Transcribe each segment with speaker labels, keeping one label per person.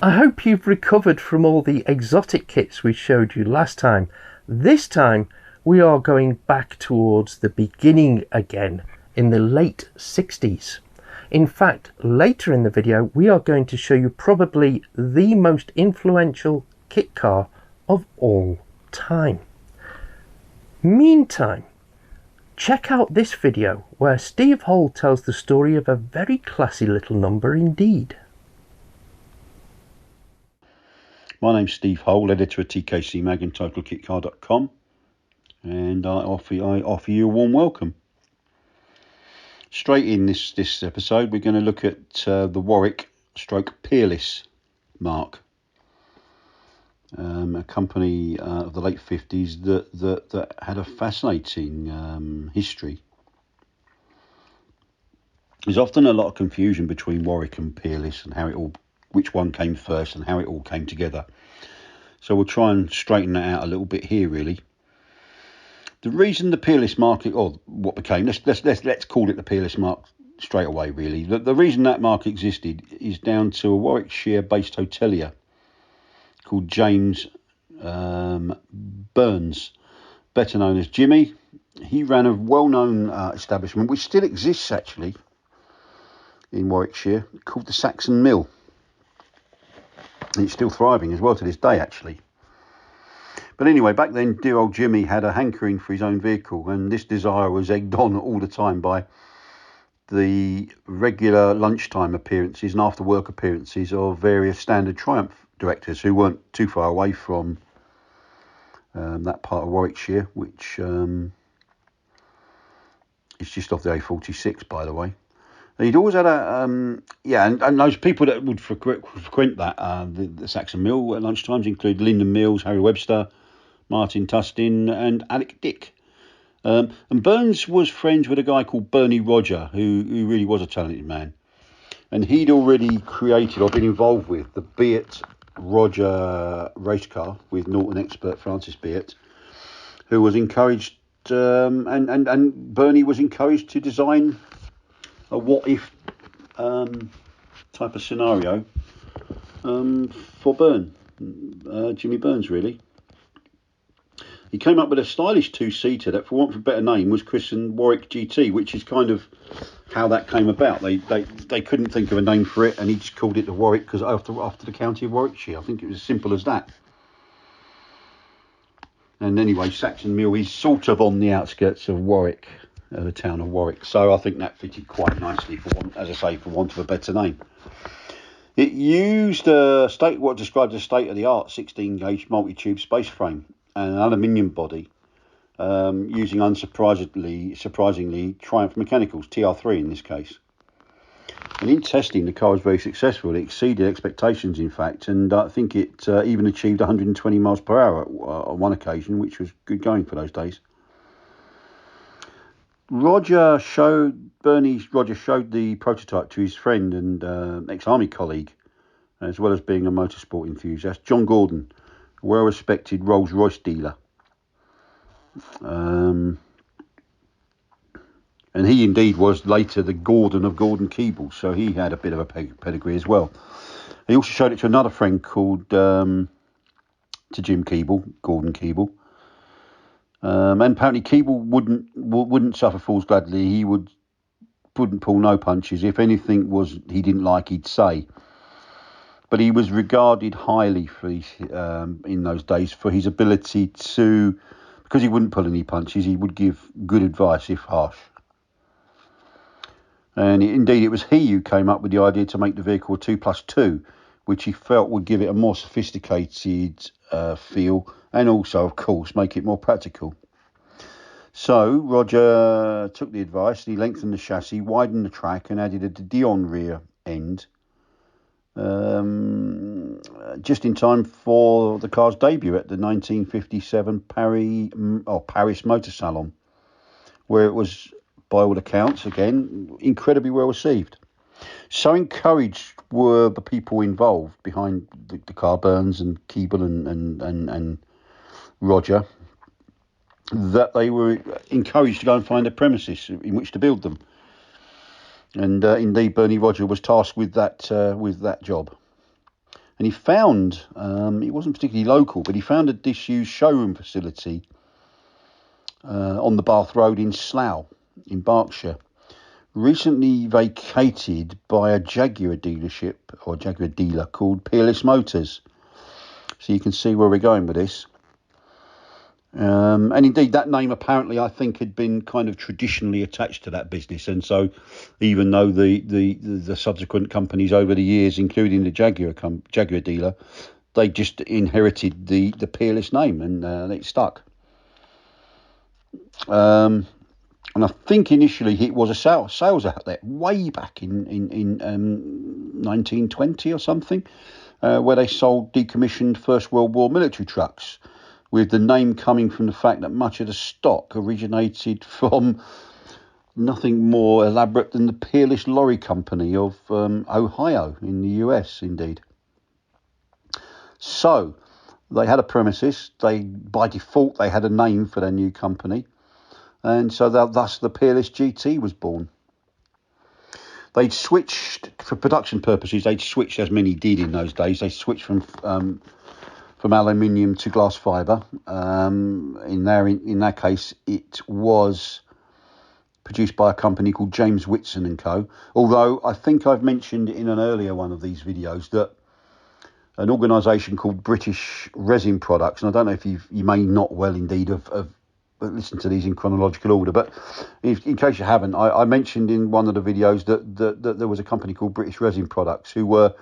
Speaker 1: I hope you've recovered from all the exotic kits we showed you last time. This time we are going back towards the beginning again in the late 60s. In fact, later in the video we are going to show you probably the most influential kit car of all time. Meantime, check out this video where Steve Hole tells the story of a very classy little number indeed.
Speaker 2: My name's Steve Hole, editor of TKC Magazine, titledkitcar.com, and I offer you a warm welcome. Straight in this episode, we're going to look at the Warwick / Peerless mark, a company of the late 50s that had a fascinating history. There's often a lot of confusion between Warwick and Peerless and which one came first and how it all came together. So we'll try and straighten that out a little bit here, really. The reason the Peerless market, or what became, let's call it the Peerless mark straight away, really. The reason that mark existed is down to a Warwickshire-based hotelier called James Burns, better known as Jimmy. He ran a well-known establishment, which still exists actually in Warwickshire, called the Saxon Mill. And it's still thriving as well to this day, actually. But anyway, back then, dear old Jimmy had a hankering for his own vehicle, and this desire was egged on all the time by the regular lunchtime appearances and after work appearances of various standard Triumph directors who weren't too far away from that part of Warwickshire, which is just off the A46, by the way. He'd always had and those people that would frequent that, the Saxon Mill at lunchtimes include Lyndon Mills, Harry Webster, Martin Tustin and Alec Dick. And Burns was friends with a guy called Bernie Roger, who really was a talented man. And he'd already created or been involved with the Beat Roger race car with Norton expert Francis Beat, who was encouraged, and Bernie was encouraged to design a what-if type of scenario for Jimmy Burns, really. He came up with a stylish two-seater that, for want of a better name, was christened Warwick GT, which is kind of how that came about. They couldn't think of a name for it, and he just called it the Warwick because after the county of Warwickshire. I think it was as simple as that. And anyway, Saxon Mill is sort of on the outskirts of Warwick, the town of Warwick. So I think that fitted quite nicely, for want of a better name. It used what described as state-of-the-art 16-gauge multi-tube space frame and an aluminium body, using surprisingly Triumph Mechanicals, TR3 in this case. And in testing, the car was very successful. It exceeded expectations, in fact, and I think it even achieved 120 miles per hour on one occasion, which was good going for those days. Roger showed the prototype to his friend and ex-army colleague, as well as being a motorsport enthusiast, John Gordon, a well-respected Rolls-Royce dealer. And he indeed was later the Gordon of Gordon Keeble, so he had a bit of a pedigree as well. He also showed it to another friend called to Jim Keeble, Gordon Keeble. And apparently Keeble wouldn't suffer fools gladly. He wouldn't pull no punches. If anything he didn't like, he'd say. But he was regarded highly for in those days for his ability to, because he wouldn't pull any punches, he would give good advice if harsh. And indeed, it was he who came up with the idea to make the vehicle a 2+2, which he felt would give it a more sophisticated feel, and also, of course, make it more practical. So Roger took the advice. He lengthened the chassis, widened the track, and added a Dion rear end, just in time for the car's debut at the 1957 Paris Motor Salon, where it was, by all accounts, again, incredibly well received. So encouraged were the people involved behind the car, Burns and Keeble and Roger, that they were encouraged to go and find a premises in which to build them. And indeed, Bernie Roger was tasked with that job. And he found, it wasn't particularly local, but he found a disused showroom facility on the Bath Road in Slough, in Berkshire, recently vacated by a Jaguar dealership, or Jaguar dealer, called Peerless Motors. So you can see where we're going with this. And indeed, that name apparently, I think, had been kind of traditionally attached to that business. And so even though the subsequent companies over the years, including the Jaguar dealer, they just inherited the Peerless name, and it stuck. And I think initially it was a sales outlet way back in 1920 or something, where they sold decommissioned First World War military trucks, with the name coming from the fact that much of the stock originated from nothing more elaborate than the Peerless Lorry Company of Ohio in the US, indeed. So they had a premises. By default, they had a name for their new company. And so thus the Peerless GT was born. They'd switched, for production purposes, as many did in those days, they switched from aluminium to glass fibre. In their case, it was produced by a company called James Whitson and Co. Although I think I've mentioned in an earlier one of these videos that an organisation called British Resin Products, and I don't know if you may not well indeed have listened to these in chronological order, but in case you haven't, I mentioned in one of the videos that there was a company called British Resin Products who were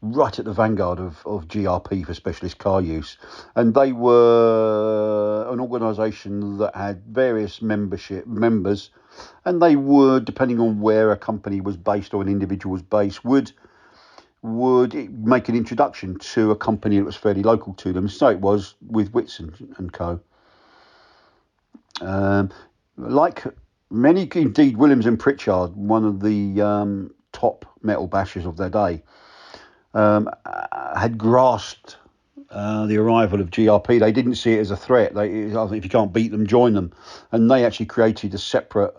Speaker 2: right at the vanguard of GRP for specialist car use, and they were an organisation that had various members, and they were, depending on where a company was based or an individual was based, would make an introduction to a company that was fairly local to them. So it was with Whitson and Co. Like many, indeed, Williams and Pritchard, one of the top metal bashers of their day, had grasped the arrival of GRP. They didn't see it as a threat. I think if you can't beat them, join them. And they actually created a separate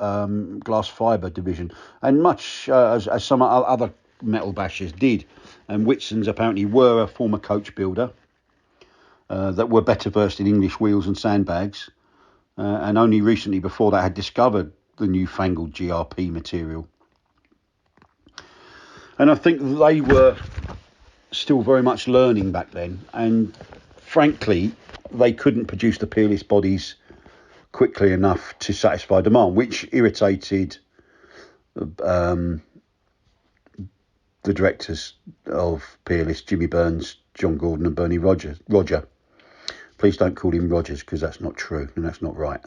Speaker 2: glass fibre division, and much as some other metal bashers did. And Whitson's apparently were a former coach builder that were better versed in English wheels and sandbags, and only recently before that had discovered the newfangled GRP material. And I think they were still very much learning back then, and frankly they couldn't produce the Peerless bodies quickly enough to satisfy demand, which irritated the directors of Peerless, Jimmy Burns, John Gordon and Bernie Roger. Please don't call him Rogers, because that's not true and that's not right.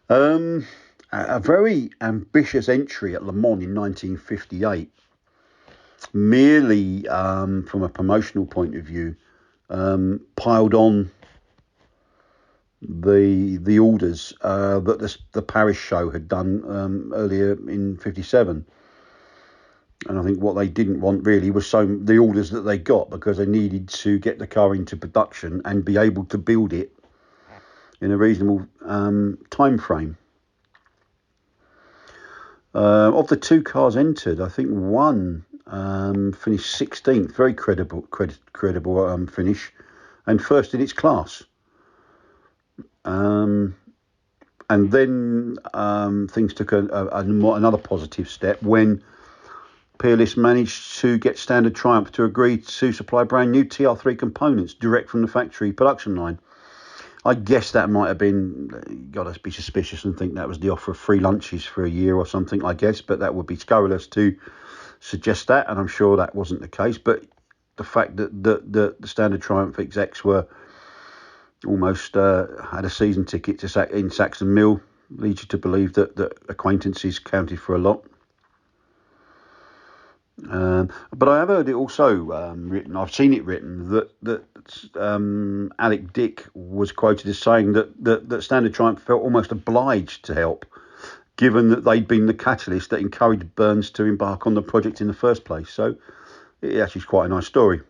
Speaker 2: A very ambitious entry at Le Mans in 1958, merely from a promotional point of view, piled on the orders that the Paris show had done earlier in 57. And I think what they didn't want really was the orders that they got, because they needed to get the car into production and be able to build it in a reasonable time frame. Of the two cars entered, I think one finished 16th, very credible finish, and first in its class. And then things took another positive step when Peerless managed to get Standard Triumph to agree to supply brand new TR3 components direct from the factory production line. I guess that might have been, got to be suspicious and think that was the offer of free lunches for a year or something, I guess, but that would be scurrilous to suggest that, and I'm sure that wasn't the case. But the fact that the Standard Triumph execs were almost had a season ticket in Saxon Mill leads you to believe that acquaintances counted for a lot. But I have heard it also written, I've seen it written, that Alec Dick was quoted as saying that Standard Triumph felt almost obliged to help, given that they'd been the catalyst that encouraged Burns to embark on the project in the first place. So it actually is quite a nice story.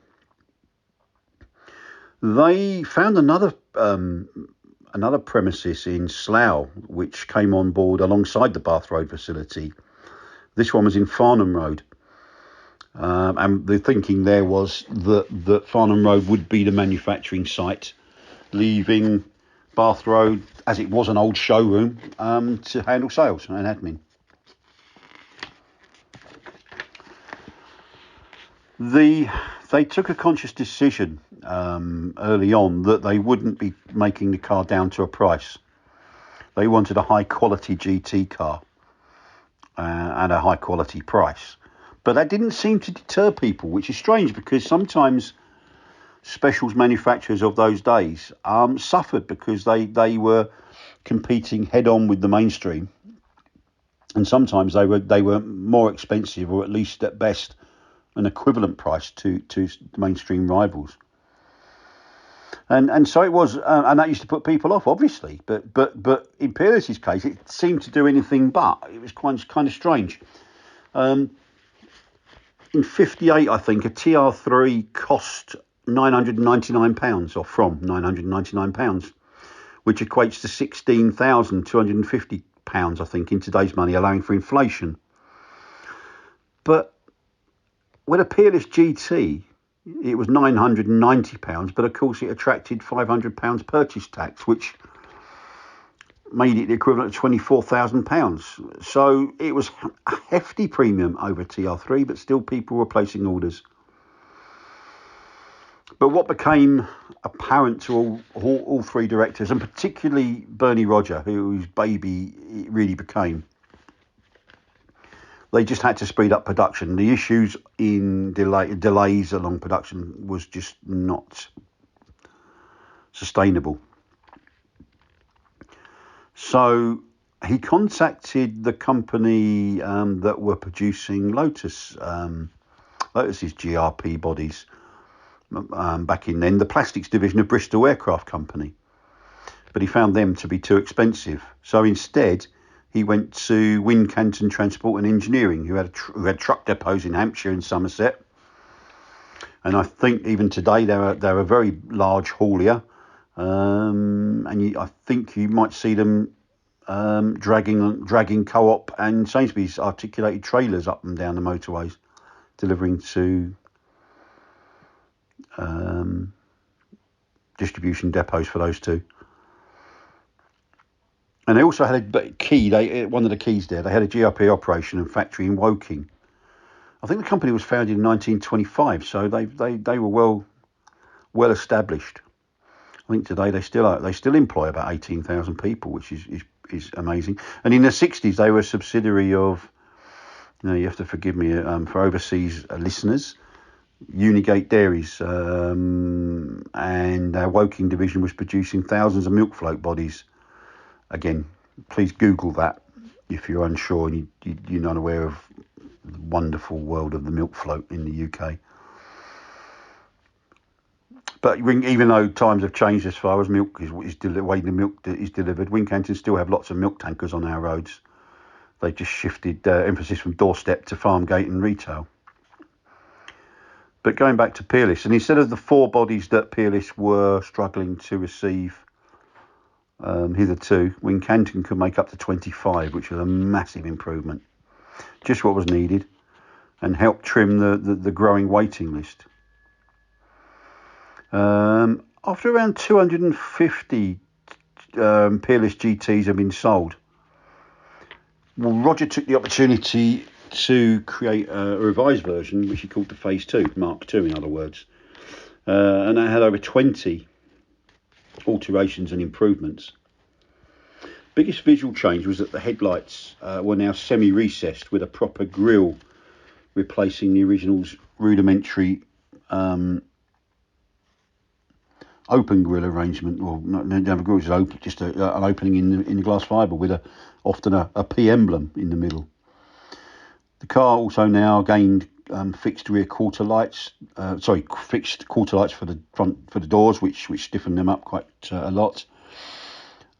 Speaker 2: They found another premises in Slough, which came on board alongside the Bath Road facility. This one was in Farnham Road. and the thinking there was that Farnham Road would be the manufacturing site, leaving Bath Road, as it was an old showroom, to handle sales and admin. They took a conscious decision early on that they wouldn't be making the car down to a price. They wanted a high quality GT car and a high quality price. But that didn't seem to deter people, which is strange because sometimes specials manufacturers of those days suffered because they were competing head on with the mainstream, and sometimes they were more expensive, or at least at best an equivalent price to mainstream rivals. And so it was, and that used to put people off, obviously. But in Peerless's case, it seemed to do anything but. It was kind of strange. In '58, I think, a TR3 cost £999, or from £999, which equates to £16,250, I think, in today's money, allowing for inflation. But with a Peerless GT, it was £990, but of course it attracted £500 purchase tax, which made it the equivalent of £24,000. So it was a hefty premium over TR3, but still people were placing orders. But what became apparent to all three directors, and particularly Bernie Roger, whose baby it really became, they just had to speed up production. The issues in delays along production was just not sustainable. So he contacted the company that were producing Lotus's GRP bodies back in then, the plastics division of Bristol Aircraft Company. But he found them to be too expensive. So instead, he went to Winnington Transport and Engineering, who had truck depots in Hampshire and Somerset. And I think even today they're a very large haulier. I think you might see them dragging Co-op and Sainsbury's articulated trailers up and down the motorways, delivering to distribution depots for those two. And they also had a key. One of the keys there. They had a GRP operation and factory in Woking. I think the company was founded in 1925, so they were well established. I think today they still employ about 18,000 people, which is amazing. And in the 60s, they were a subsidiary of. You have to forgive me for overseas listeners. Unigate Dairies, and our Woking division was producing thousands of milk float bodies. Again, please Google that if you're unsure and you're not aware of the wonderful world of the milk float in the UK. But even though times have changed as far as milk the way the milk is delivered, Wincanton still have lots of milk tankers on our roads. They just shifted emphasis from doorstep to farm gate and retail. But going back to Peerless, and instead of the 4 bodies that Peerless were struggling to receive hitherto, Wincanton could make up to 25, which was a massive improvement. Just what was needed, and helped trim the growing waiting list. After around 250 Peerless GTs have been sold, Roger took the opportunity to create a revised version, which he called the Phase 2, Mark 2 in other words. And that had over 20 alterations and improvements. Biggest visual change was that the headlights were now semi-recessed with a proper grille, replacing the original's rudimentary open grille arrangement. Well, never grille, just open, just an opening in the glass fibre with often a P emblem in the middle. The car also now gained fixed rear quarter lights. Fixed quarter lights for the front, for the doors, which stiffened them up quite a lot.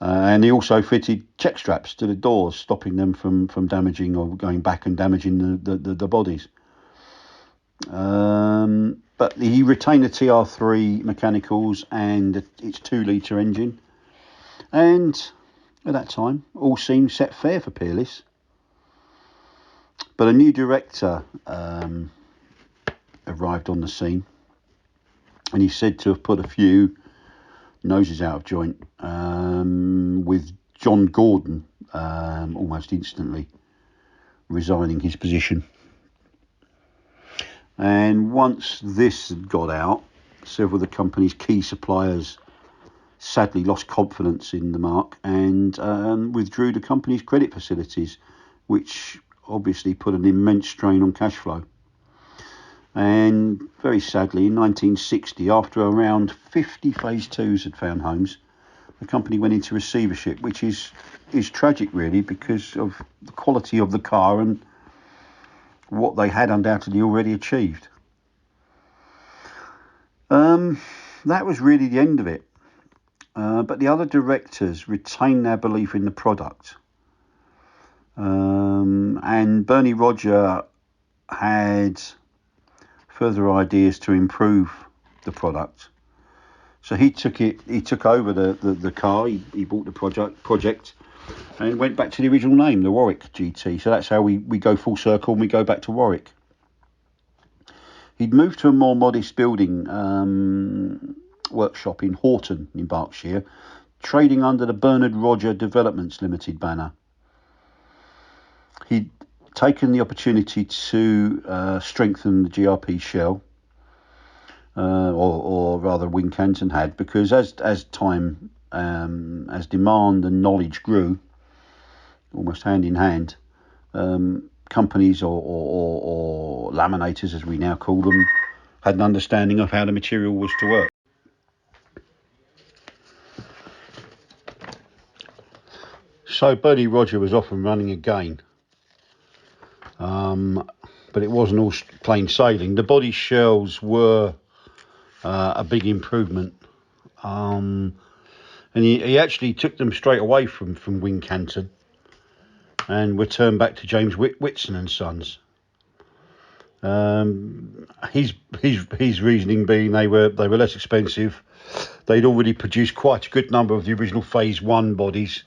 Speaker 2: And he also fitted check straps to the doors, stopping them from damaging or going back and damaging the bodies. But he retained the TR3 mechanicals and its 2-litre engine. And at that time, all seemed set fair for Peerless. But a new director arrived on the scene, and he's said to have put a few noses out of joint, with John Gordon almost instantly resigning his position. And once this got out, several of the company's key suppliers sadly lost confidence in the marque and withdrew the company's credit facilities, which obviously put an immense strain on cash flow. And very sadly, in 1960, after around 50 Phase 2s had found homes, the company went into receivership, which is tragic really, because of the quality of the car and what they had undoubtedly already achieved. That was really the end of it. But the other directors retained their belief in the product. And Bernie Roger had further ideas to improve the product. So he took over the car, he bought the project and went back to the original name, the Warwick GT. So that's how we go full circle and we go back to Warwick. He'd moved to a more modest building workshop in Horton in Berkshire, trading under the Bernard Roger Developments Limited banner. He'd taken the opportunity to strengthen the GRP shell, or rather Winnington had, because as time, as demand and knowledge grew, almost hand in hand, companies or laminators, as we now call them, had an understanding of how the material was to work. So Bernie Roger was off and running again, but it wasn't all plain sailing. The body shells were a big improvement, and he actually took them straight away from Winnington and returned back to James Whitson and Sons. His reasoning being they were less expensive. They'd already produced quite a good number of the original Phase 1 bodies,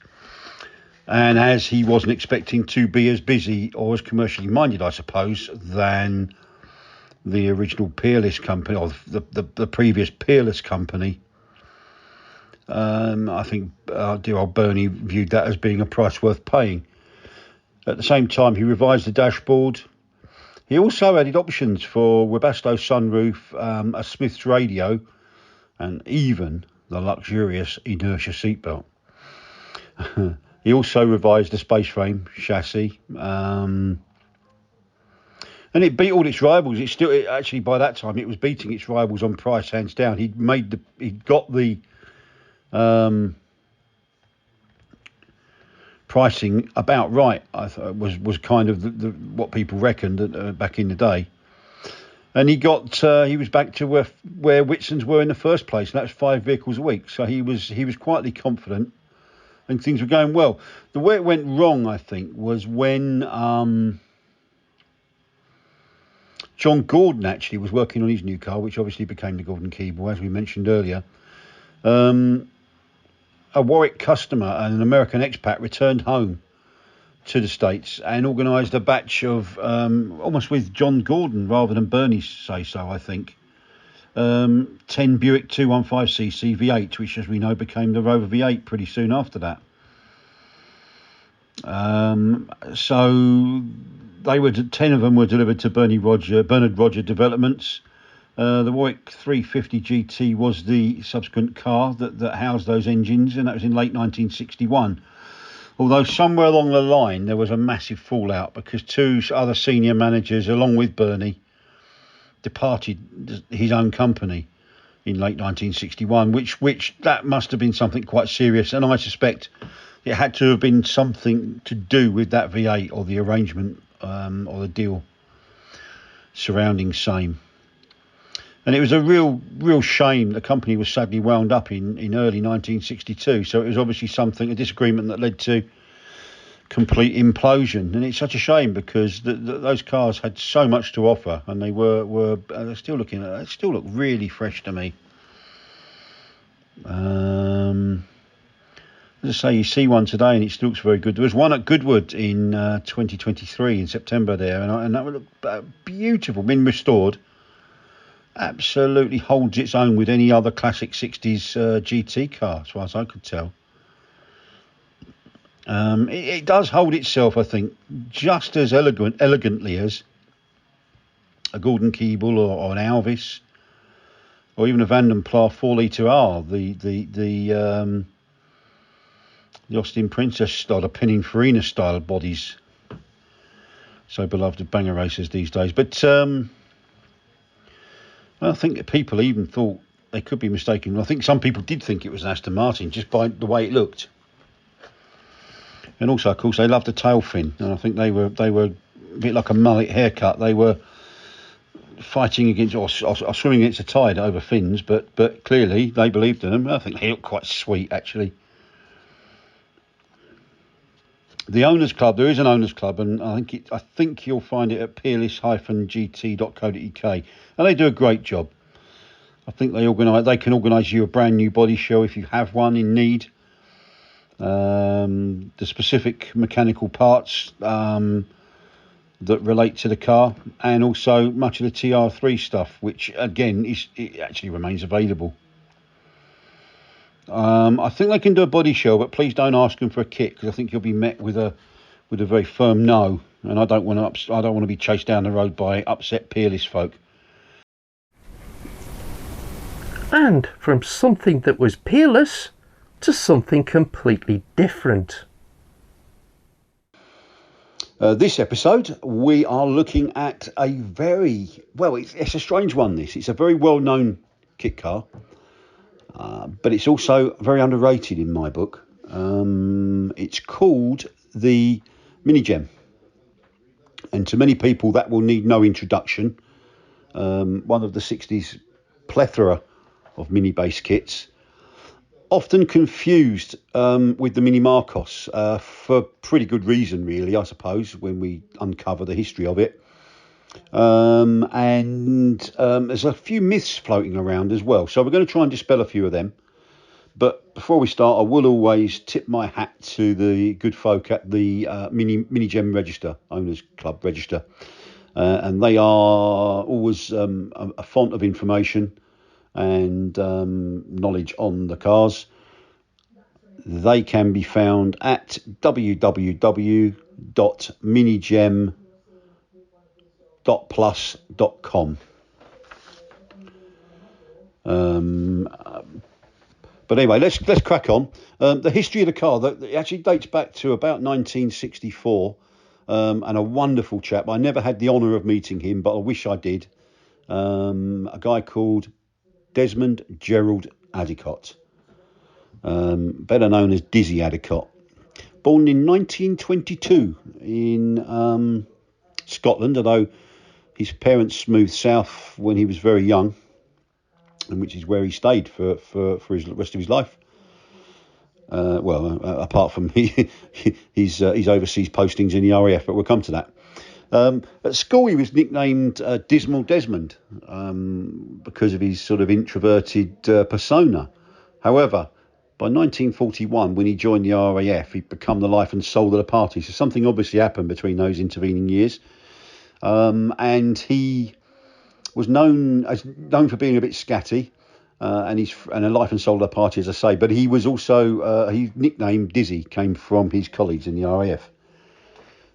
Speaker 2: and as he wasn't expecting to be as busy or as commercially minded, I suppose, than the original Peerless company, or the previous Peerless company, I think dear old Bernie viewed that as being a price worth paying. At the same time, he revised the dashboard. He also added options for Webasto sunroof, a Smith's radio, and even the luxurious inertia seatbelt. He also revised the space frame chassis, and it beat all its rivals. Actually by that time it was beating its rivals on price hands down. He'd got the pricing about right. I thought was kind of the what people reckoned back in the day. And he was back to where Whitson's were in the first place, and that was 5 vehicles a week. So he was quietly confident, and things were going well. The way it went wrong, I think, was when John Gordon actually was working on his new car, which obviously became the Gordon Keeble, as we mentioned earlier. A Warwick customer and an American expat returned home to the States and organised a batch of, almost with John Gordon rather than Bernie say so, I think, 10 Buick 215cc V8, which, as we know, became the Rover V8 pretty soon after that. So 10 of them were delivered to Bernard Roger Developments. The Warwick 350 GT was the subsequent car that housed those engines, and that was in late 1961. Although somewhere along the line there was a massive fallout because 2 other senior managers, along with Bernie, departed his own company in late 1961, which that must have been something quite serious, and I suspect it had to have been something to do with that V8 or the arrangement or the deal surrounding same. And it was a real shame. The company was sadly wound up in early 1962. So it was obviously a disagreement that led to complete implosion. And it's such a shame because those cars had so much to offer, and they they still look really fresh to me. As I say, you see one today and it still looks very good. There was one at Goodwood in 2023 in September there, and that would look beautiful, been restored. absolutely holds its own with any other classic 60s GT car, as far as I could tell. It does hold itself, I think, just as elegantly as a Gordon Keeble or an Alvis, or even a Van Pla 4-litre R, the Austin Princess style, the Pininfarina style bodies, so beloved of banger racers these days. But I think people even thought they could be mistaken. I think some people did think it was an Aston Martin just by the way it looked. And also, of course, they loved the tail fin, and I think they were a bit like a mullet haircut. They were fighting against or swimming against the tide over fins, but clearly they believed in them. I think they look quite sweet, actually. The Owners Club, there is an Owners Club, and I think you'll find it at peerless-gt.co.uk, and they do a great job. I think they can organise you a brand new body show if you have one in need. The specific mechanical parts that relate to the car, and also much of the TR3 stuff, which again it actually remains available. I think they can do a body show, but please don't ask them for a kit, because I think you'll be met with a very firm no, and I don't want to be chased down the road by upset Peerless folk.
Speaker 1: And from something that was peerless to something completely different.
Speaker 2: This episode, we are looking at a very, well, it's a strange one, this. It's a very well-known kit car, but it's also very underrated in my book. It's called the Mini Jem. And to many people, that will need no introduction. One of the 60s plethora of mini-base kits. Often confused with the Mini Marcos for pretty good reason, really, I suppose, when we uncover the history of it. And there's a few myths floating around as well, so we're going to try and dispel a few of them. But before we start, I will always tip my hat to the good folk at the Mini Jem Register, Owners Club Register, and they are always a font of information and knowledge on the cars. They can be found at www.minigem.plus.com. But anyway, let's crack on. The history of the car, it actually dates back to about 1964, and a wonderful chap. I never had the honour of meeting him, but I wish I did. A guy called Desmond Gerald Addicott, better known as Dizzy Addicott, born in 1922 in Scotland, although his parents moved south when he was very young, and which is where he stayed for his rest of his life. Apart from his overseas postings in the RAF, but we'll come to that. At school, he was nicknamed Dismal Desmond because of his sort of introverted persona. However, by 1941, when he joined the RAF, he'd become the life and soul of the party. So something obviously happened between those intervening years. And he was known for being a bit scatty, and a life and soul of the party, as I say. But he was also his nickname Dizzy came from his colleagues in the RAF,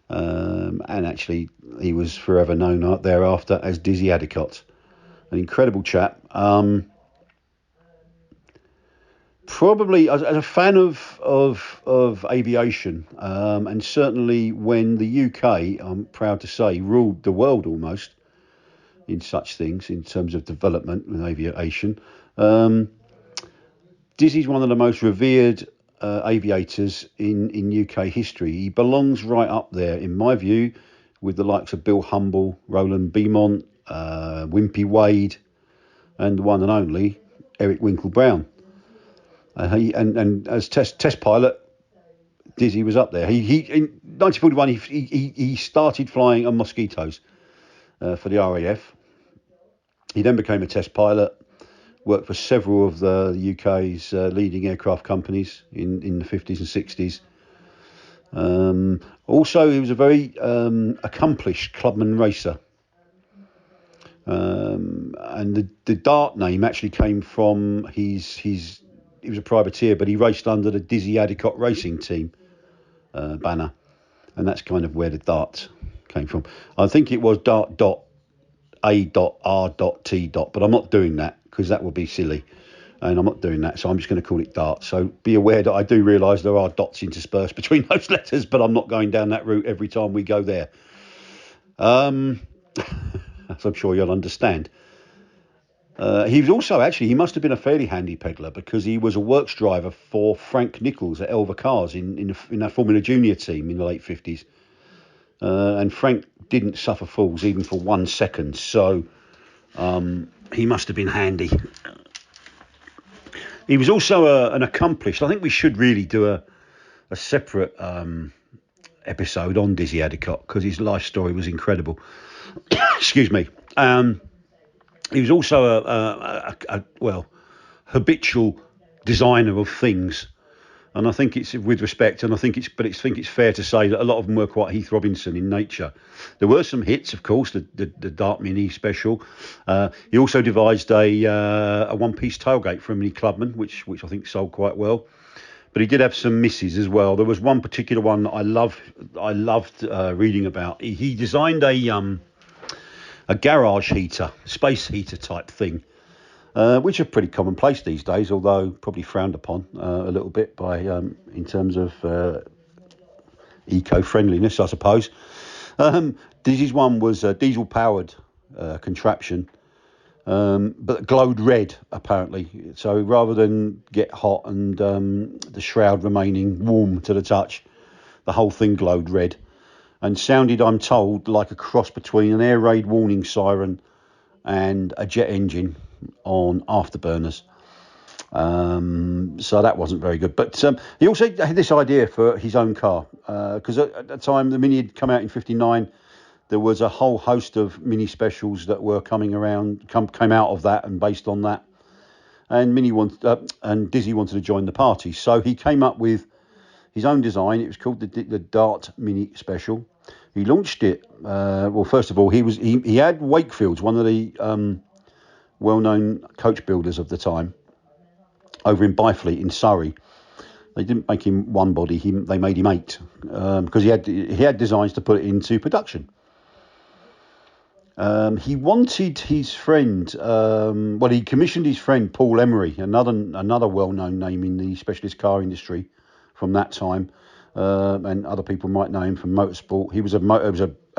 Speaker 2: and actually he was forever known thereafter as Dizzy Addicott. An incredible chap. Probably as a fan of aviation, and certainly when the UK, I'm proud to say, ruled the world almost in such things in terms of development in aviation. Dizzy's one of the most revered aviators in UK history. He belongs right up there, in my view, with the likes of Bill Humble, Roland Beaumont, Wimpy Wade, and the one and only Eric Winkle Brown. And as test pilot, Dizzy was up there. He in 1941 he started flying on Mosquitoes for the RAF. He then became a test pilot, worked for several of the UK's leading aircraft companies in the 50s and 60s. Also, he was a very accomplished clubman racer. And the Dart name actually came from he was a privateer, but he raced under the Dizzy Adicott Racing Team banner, and that's kind of where the Dart came from. I think it was Dart.A.R.T. but I'm not doing that because that would be silly, and I'm not doing that, so I'm just going to call it Dart. So be aware that I do realise there are dots interspersed between those letters, but I'm not going down that route every time we go there. As I'm sure you'll understand. He was also he must have been a fairly handy peddler because he was a works driver for Frank Nichols at Elva Cars in that Formula Junior team in the late 50s. And Frank didn't suffer fools even for 1 second, so he must have been handy. He was also an accomplished. I think we should really do a separate episode on Dizzy Adicott because his life story was incredible. Excuse me. He was also a habitual designer of things, and I think it's with respect, and I think it's fair to say that a lot of them were quite Heath Robinson in nature. There were some hits, of course, the Dart Mini Special. He also devised a one-piece tailgate for a Mini Clubman, which I think sold quite well. But he did have some misses as well. There was one particular one that I loved reading about. He designed a garage heater, space heater type thing, which are pretty commonplace these days, although probably frowned upon a little bit by in terms of eco-friendliness, I suppose. Dizzy's one was a diesel-powered contraption, but glowed red, apparently. So rather than get hot and the shroud remaining warm to the touch, the whole thing glowed red and sounded, I'm told, like a cross between an air raid warning siren and a jet engine on afterburners. So that wasn't very good. But he also had this idea for his own car because at the time the Mini had come out in '59. There was a whole host of Mini specials that were came out of that and based on that. And and Dizzy wanted to join the party, so he came up with his own design. It was called the Dart Mini Special. He launched it. Well, first of all, he had Wakefield's, one of the well-known coach builders of the time, over in Byfleet in Surrey. They didn't make him one body; they made him 8 because he had designs to put it into production. He wanted his friend. He commissioned his friend Paul Emery, another well-known name in the specialist car industry from that time, and other people might know him from motorsport. He was a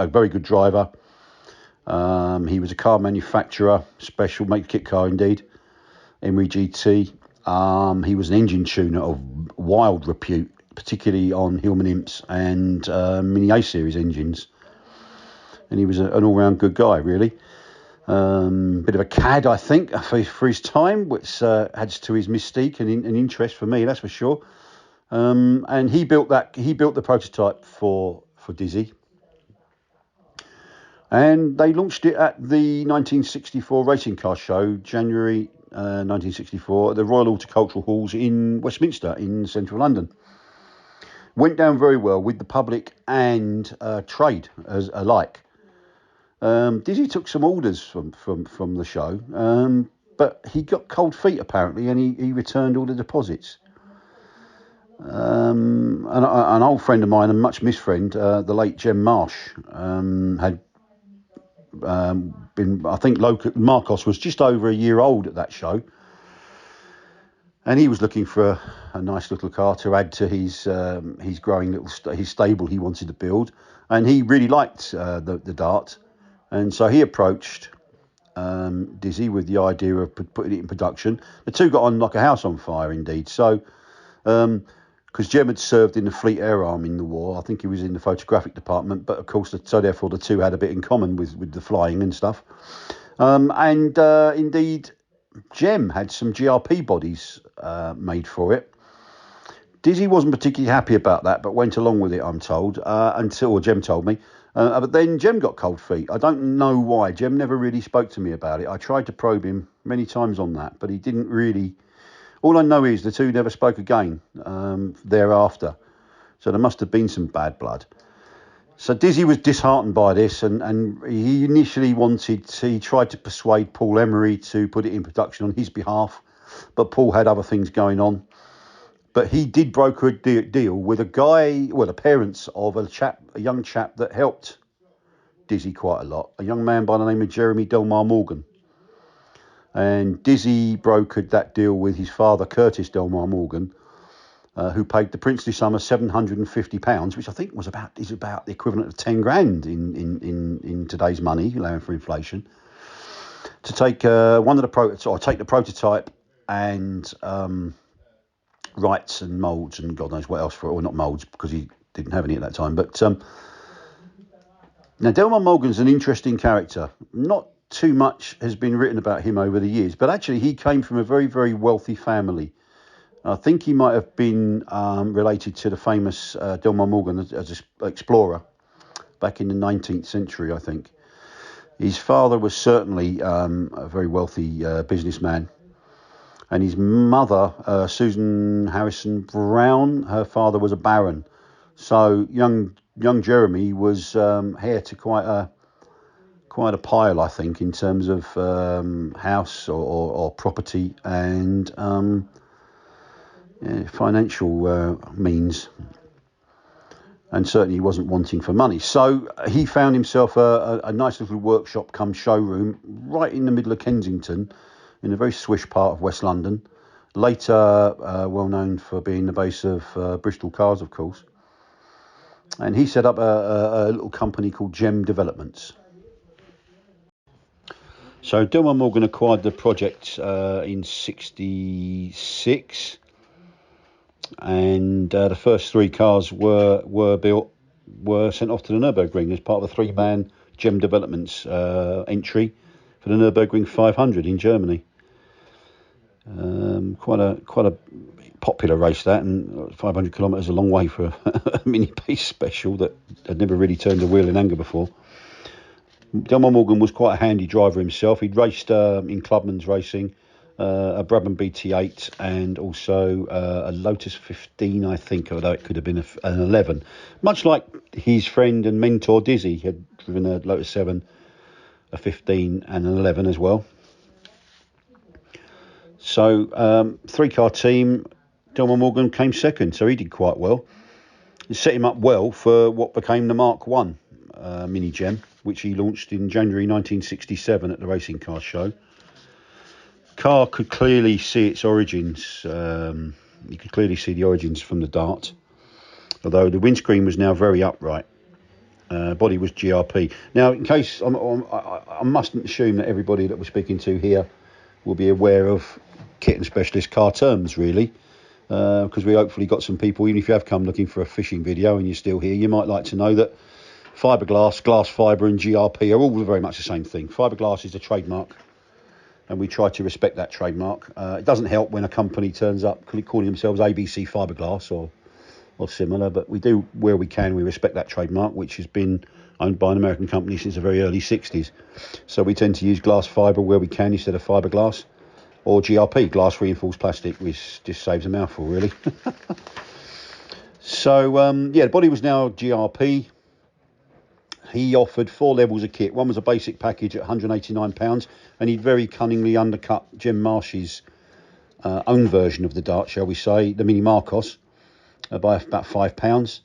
Speaker 2: very good driver. He was a car manufacturer, special make kit car indeed, Emery GT. He was an engine tuner of wild repute, particularly on Hillman Imps and Mini A Series engines. And he was an all-round good guy, really. Bit of a cad, I think, for his time, which adds to his mystique and interest for me, that's for sure. And he built the prototype for Dizzy. And they launched it at the 1964 Racing Car Show, January 1964, at the Royal Horticultural Halls in Westminster in central London. Went down very well with the public and trade as alike. Dizzy took some orders from the show, but he got cold feet apparently, and he returned all the deposits. An old friend of mine, a much missed friend, the late Jem Marsh, had been. I think Marcos was just over a year old at that show, and he was looking for a nice little car to add to his growing his stable he wanted to build, and he really liked the Dart. And so he approached Dizzy with the idea of putting it in production. The two got on like a house on fire, indeed. So, because Jem had served in the Fleet Air Arm in the war, I think he was in the photographic department. But of course, so therefore the two had a bit in common with the flying and stuff. Indeed, Jem had some GRP bodies made for it. Dizzy wasn't particularly happy about that, but went along with it, I'm told, until Jem told me. But then Jem got cold feet. I don't know why. Jem never really spoke to me about it. I tried to probe him many times on that, but he didn't really. All I know is the two never spoke again thereafter. So there must have been some bad blood. So Dizzy was disheartened by this, and he initially he tried to persuade Paul Emery to put it in production on his behalf, but Paul had other things going on. But he did broker a deal with a guy, well, the parents of a young chap that helped Dizzy quite a lot, a young man by the name of Jeremy Delmar Morgan. And Dizzy brokered that deal with his father, Curtis Delmar Morgan, who paid the princely sum of £750, which I think is about the equivalent of 10 grand in today's money, allowing for inflation, to take take the prototype and rights and moulds and God knows what else for it, or not moulds because he didn't have any at that time. But now Delmar Morgan's an interesting character. Not too much has been written about him over the years, but actually he came from a very, very wealthy family. I think he might have been related to the famous Delmar Morgan as an explorer back in the 19th century, I think. His father was certainly a very wealthy businessman. And his mother, Susan Harrison Brown, her father was a baron. So young Jeremy was heir to quite a pile, I think, in terms of house or property and financial means, and certainly he wasn't wanting for money. So he found himself a nice little workshop come showroom right in the middle of Kensington, in a very swish part of West London, later well known for being the base of Bristol Cars, of course. And he set up a little company called Jem Developments. So Delmar Morgan acquired the project in '66. And the first 3 cars were sent off to the Nürburgring as part of a 3-man Jem Developments entry for the Nürburgring 500 in Germany. Quite a popular race, that, and 500 kilometres a long way for a mini piece special that had never really turned a wheel in anger before. Delmar Morgan was quite a handy driver himself. He'd raced in Clubman's racing, a Brabham BT8 and also a Lotus 15, I think, although it could have been an 11. Much like his friend and mentor Dizzy had driven a Lotus 7, a 15 and an 11 as well. So 3-car team, Delmar Morgan came second, so he did quite well. It set him up well for what became the Mark 1 Mini Jem, which he launched in January 1967 at the Racing Car Show. Car could clearly see its origins. You could clearly see the origins from the Dart, although the windscreen was now very upright. Body was GRP. Now, in case I mustn't assume that everybody that we're speaking to here will be aware of kit and specialist car terms, really, because we hopefully got some people, even if you have come looking for a fishing video and you're still here, you might like to know that fiberglass, glass fibre and GRP are all very much the same thing. Fiberglass is a trademark, and we try to respect that trademark. It doesn't help when a company turns up calling themselves ABC Fiberglass or similar, but we do, where we can, we respect that trademark, which has been owned by an American company since the very early 60s. So we tend to use glass fibre where we can instead of fiberglass, or GRP, glass reinforced plastic, which just saves a mouthful, really. So, the body was now GRP. He offered 4 levels of kit. One was a basic package at £189, and he'd very cunningly undercut Jem Marsh's own version of the Dart, shall we say, the Mini Marcos, by about £5.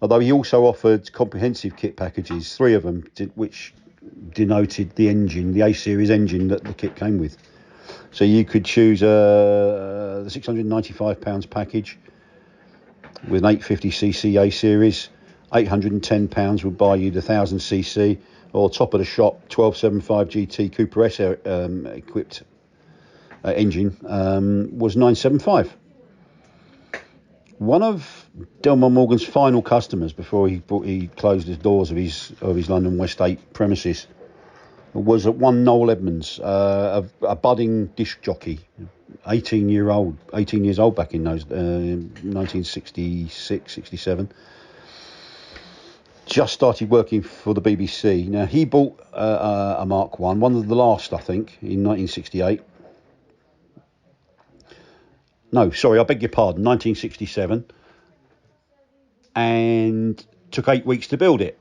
Speaker 2: Although he also offered comprehensive kit packages, 3 of them, which denoted the engine, the A-Series engine that the kit came with. So you could choose the £695 package with an 850cc A-Series. £810 would buy you the 1000cc, or top of the shop 1275 GT Cooper S equipped engine was £975. One of Delmar Morgan's final customers before he closed his doors of his London West 8 premises was one Noel Edmonds, a budding disc jockey, 18 years old back in those 1966, 67. Just started working for the BBC. Now, he bought a Mark 1, one of the last, I think, in 1968. No, sorry, I beg your pardon, 1967. And took 8 weeks to build it.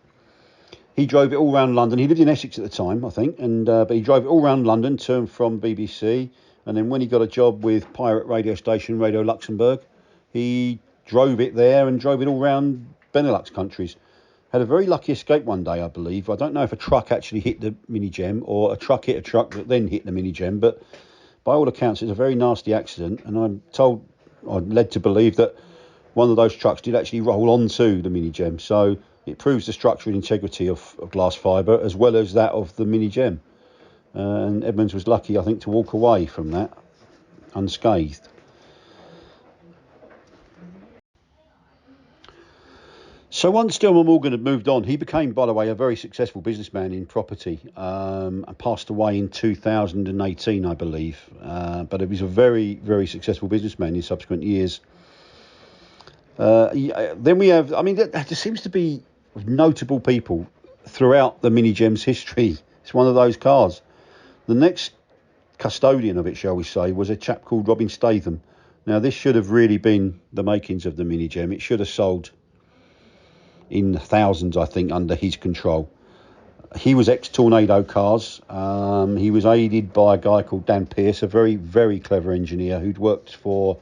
Speaker 2: he drove it all around London. He lived in Essex at the time, I think, and but he drove it all around London, turned from BBC, and then when he got a job with pirate radio station Radio Luxembourg, he drove it there and drove it all around Benelux countries. Had a very lucky escape one day, I believe. I don't know if a truck actually hit the Mini Jem or a truck hit a truck that then hit the Mini Jem, but by all accounts, it's a very nasty accident, and I'm led to believe that one of those trucks did actually roll onto the Mini Jem. So it proves the structural integrity of glass fibre as well as that of the Mini Jem. And Edmunds was lucky, I think, to walk away from that unscathed. So once Delmar Morgan had moved on, he became, by the way, a very successful businessman in property, and passed away in 2018, I believe. But he was a very, very successful businessman in subsequent years. Then we have, I mean, there seems to be notable people throughout the Mini Jem's history. It's one of those cars. The next custodian of it, shall we say, was a chap called Robin Statham. Now, this should have really been the makings of the Mini Jem. It should have sold in the thousands, I think, under his control. He was ex-Tornado Cars. He was aided by a guy called Dan Pearce, a very, very clever engineer who'd worked for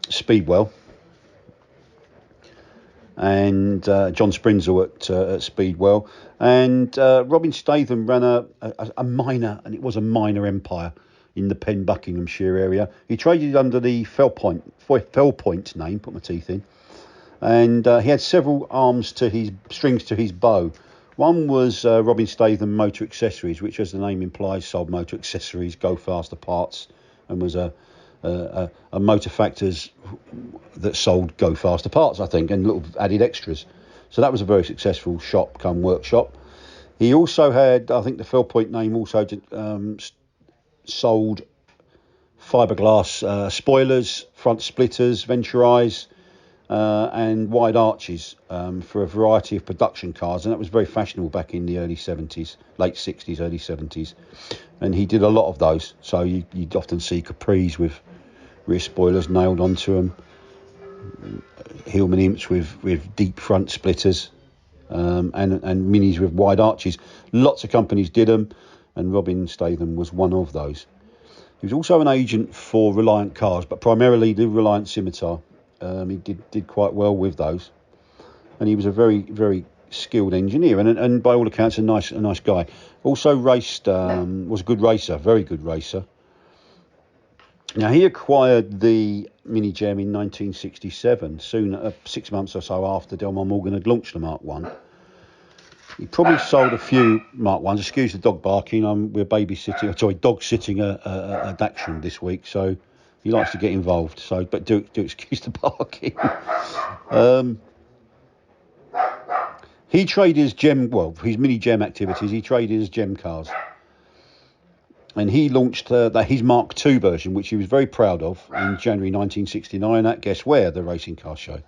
Speaker 2: Speedwell, and John Sprinzel at Speedwell. And Robin Statham ran a minor, and it was a minor empire in the Penn Buckinghamshire area. He traded under the Fellpoint name, put my teeth in. And he had several strings to his bow. One was Robin Statham Motor Accessories, which, as the name implies, sold motor accessories, go faster parts, and was a motor factors that sold go faster parts, I think, and little added extras. So that was a very successful shop come workshop. He also had, I think the Fellpoint name also sold fiberglass spoilers, front splitters, venturized, and wide arches for a variety of production cars, and that was very fashionable back in the early 70s, late 60s, early 70s, and he did a lot of those. So you'd often see Capris with rear spoilers nailed onto them, Hillman Imps with deep front splitters, and Minis with wide arches. Lots of companies did them, and Robin Statham was one of those. He was also an agent for Reliant Cars, but primarily the Reliant Scimitar. He did quite well with those, and he was a very, very skilled engineer, and by all accounts a nice guy. Also raced, was a good racer, very good racer. Now he acquired the Mini Jem in 1967, soon 6 months or so after Delmar Morgan had launched the Mark 1. He probably sold a few Mark 1s. Excuse the dog barking. We're dog sitting a Dachshund this week, so he likes to get involved. So, but do excuse the barking. He traded his his Mini Jem activities. He traded his Jem cars, and he launched his Mark II version, which he was very proud of, in January 1969 at, guess where, the racing car show.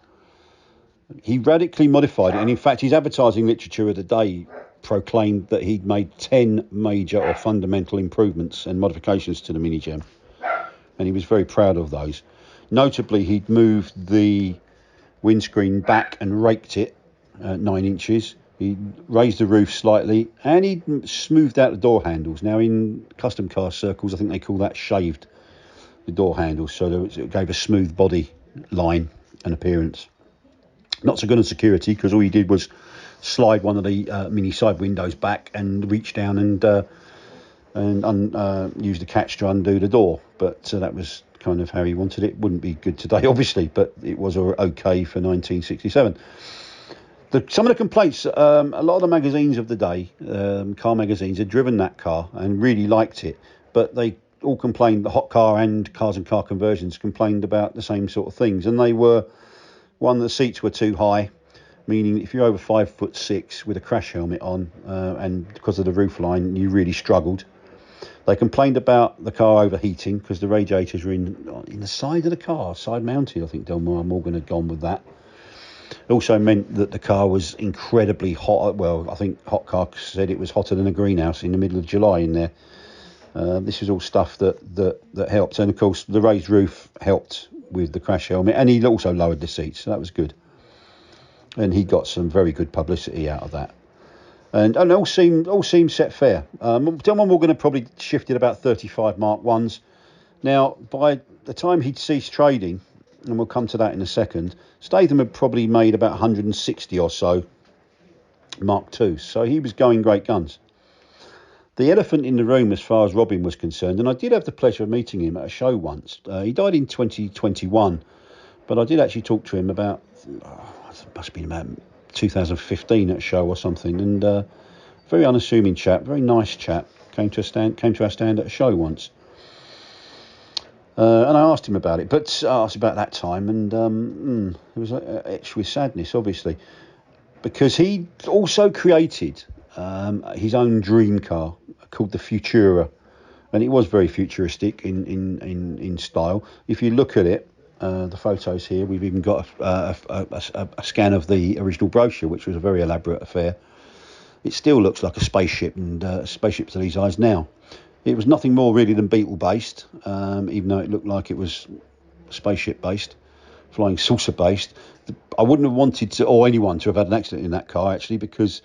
Speaker 2: He radically modified it, and in fact his advertising literature of the day proclaimed that he'd made 10 major or fundamental improvements and modifications to the Mini Jem, and he was very proud of those. Notably, he'd moved the windscreen back and raked it 9 inches. He raised the roof slightly, and he smoothed out the door handles. Now, in custom car circles, I think they call that shaved, the door handles, so that it gave a smooth body line and appearance. Not so good on security, because all he did was slide one of the mini side windows back and reach down and use the catch to undo the door. But that was kind of how he wanted it. Wouldn't be good today, obviously, but it was okay for 1967. Some of the complaints, a lot of the magazines of the day, car magazines, had driven that car and really liked it, but they all complained, the Hot Car and Cars and Car Conversions complained about the same sort of things, and they were, one, the seats were too high, meaning if you're over 5'6" with a crash helmet on, and because of the roof line, you really struggled. They complained about the car overheating because the radiators were in the side of the car, side mounted. I think Delmar Morgan had gone with that. It also meant that the car was incredibly hot. Well, I think Hot Car said it was hotter than a greenhouse in the middle of July in there. This was all stuff that helped. And, of course, the raised roof helped with the crash helmet. And he also lowered the seats, so that was good. and he got some very good publicity out of that. And all seemed set fair. Delmar Morgan had probably shifted about 35 Mark 1s. Now, by the time he'd ceased trading, and we'll come to that in a second, Statham had probably made about 160 or so Mark 2s. So he was going great guns. The elephant in the room as far as Robin was concerned, and I did have the pleasure of meeting him at a show once. He died in 2021, but I did actually talk to him about, it must have been about 2015 at a show or something, and very unassuming chap, very nice chap, came to our stand at a show once. And I asked him about it, but I asked about that time, and it was etched with sadness, obviously, because he also created his own dream car called the Futura, and it was very futuristic in style. If you look at it, the photos here, we've even got a scan of the original brochure, which was a very elaborate affair. It still looks like a spaceship, and a spaceship to these eyes now. It was nothing more really than Beetle based, even though it looked like it was spaceship based, flying saucer based. I wouldn't have wanted to, or anyone to have had an accident in that car, actually, because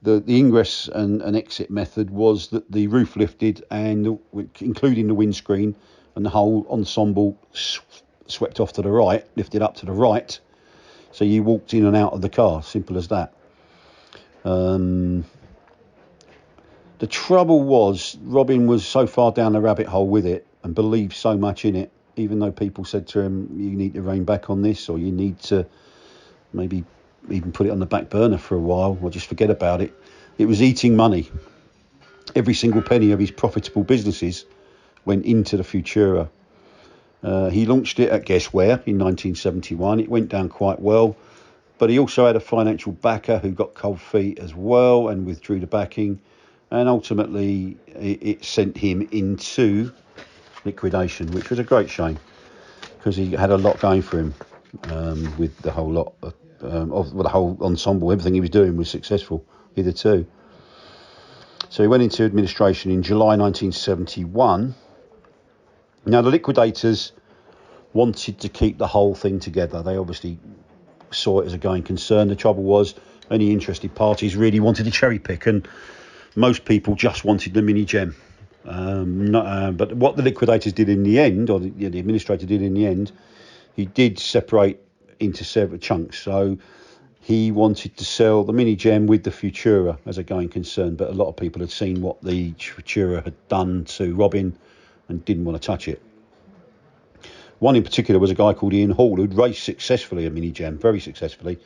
Speaker 2: the ingress and exit method was that the roof lifted, and including the windscreen, and the whole ensemble swept off to the right, lifted up to the right, so you walked in and out of the car, simple as that. The trouble was, Robin was so far down the rabbit hole with it and believed so much in it, even though people said to him, you need to rein back on this, or you need to maybe even put it on the back burner for a while, or just forget about it. It was eating money. Every single penny of his profitable businesses went into the Futura. He launched it at guess where in 1971. It went down quite well, but he also had a financial backer who got cold feet as well and withdrew the backing, and ultimately it sent him into liquidation, which was a great shame because he had a lot going for him, with the whole lot of the whole ensemble. Everything he was doing was successful hitherto. So he went into administration in July 1971. Now, the liquidators wanted to keep the whole thing together. They obviously saw it as a going concern. The trouble was, any interested parties really wanted to cherry pick, and most people just wanted the Mini Jem. But what the liquidators did in the end, or the administrator did in the end, he did separate into several chunks. So he wanted to sell the Mini Jem with the Futura as a going concern, but a lot of people had seen what the Futura had done to Robin and didn't want to touch it. One in particular was a guy called Ian Hall, who'd raced successfully a Mini Jem, very successfully,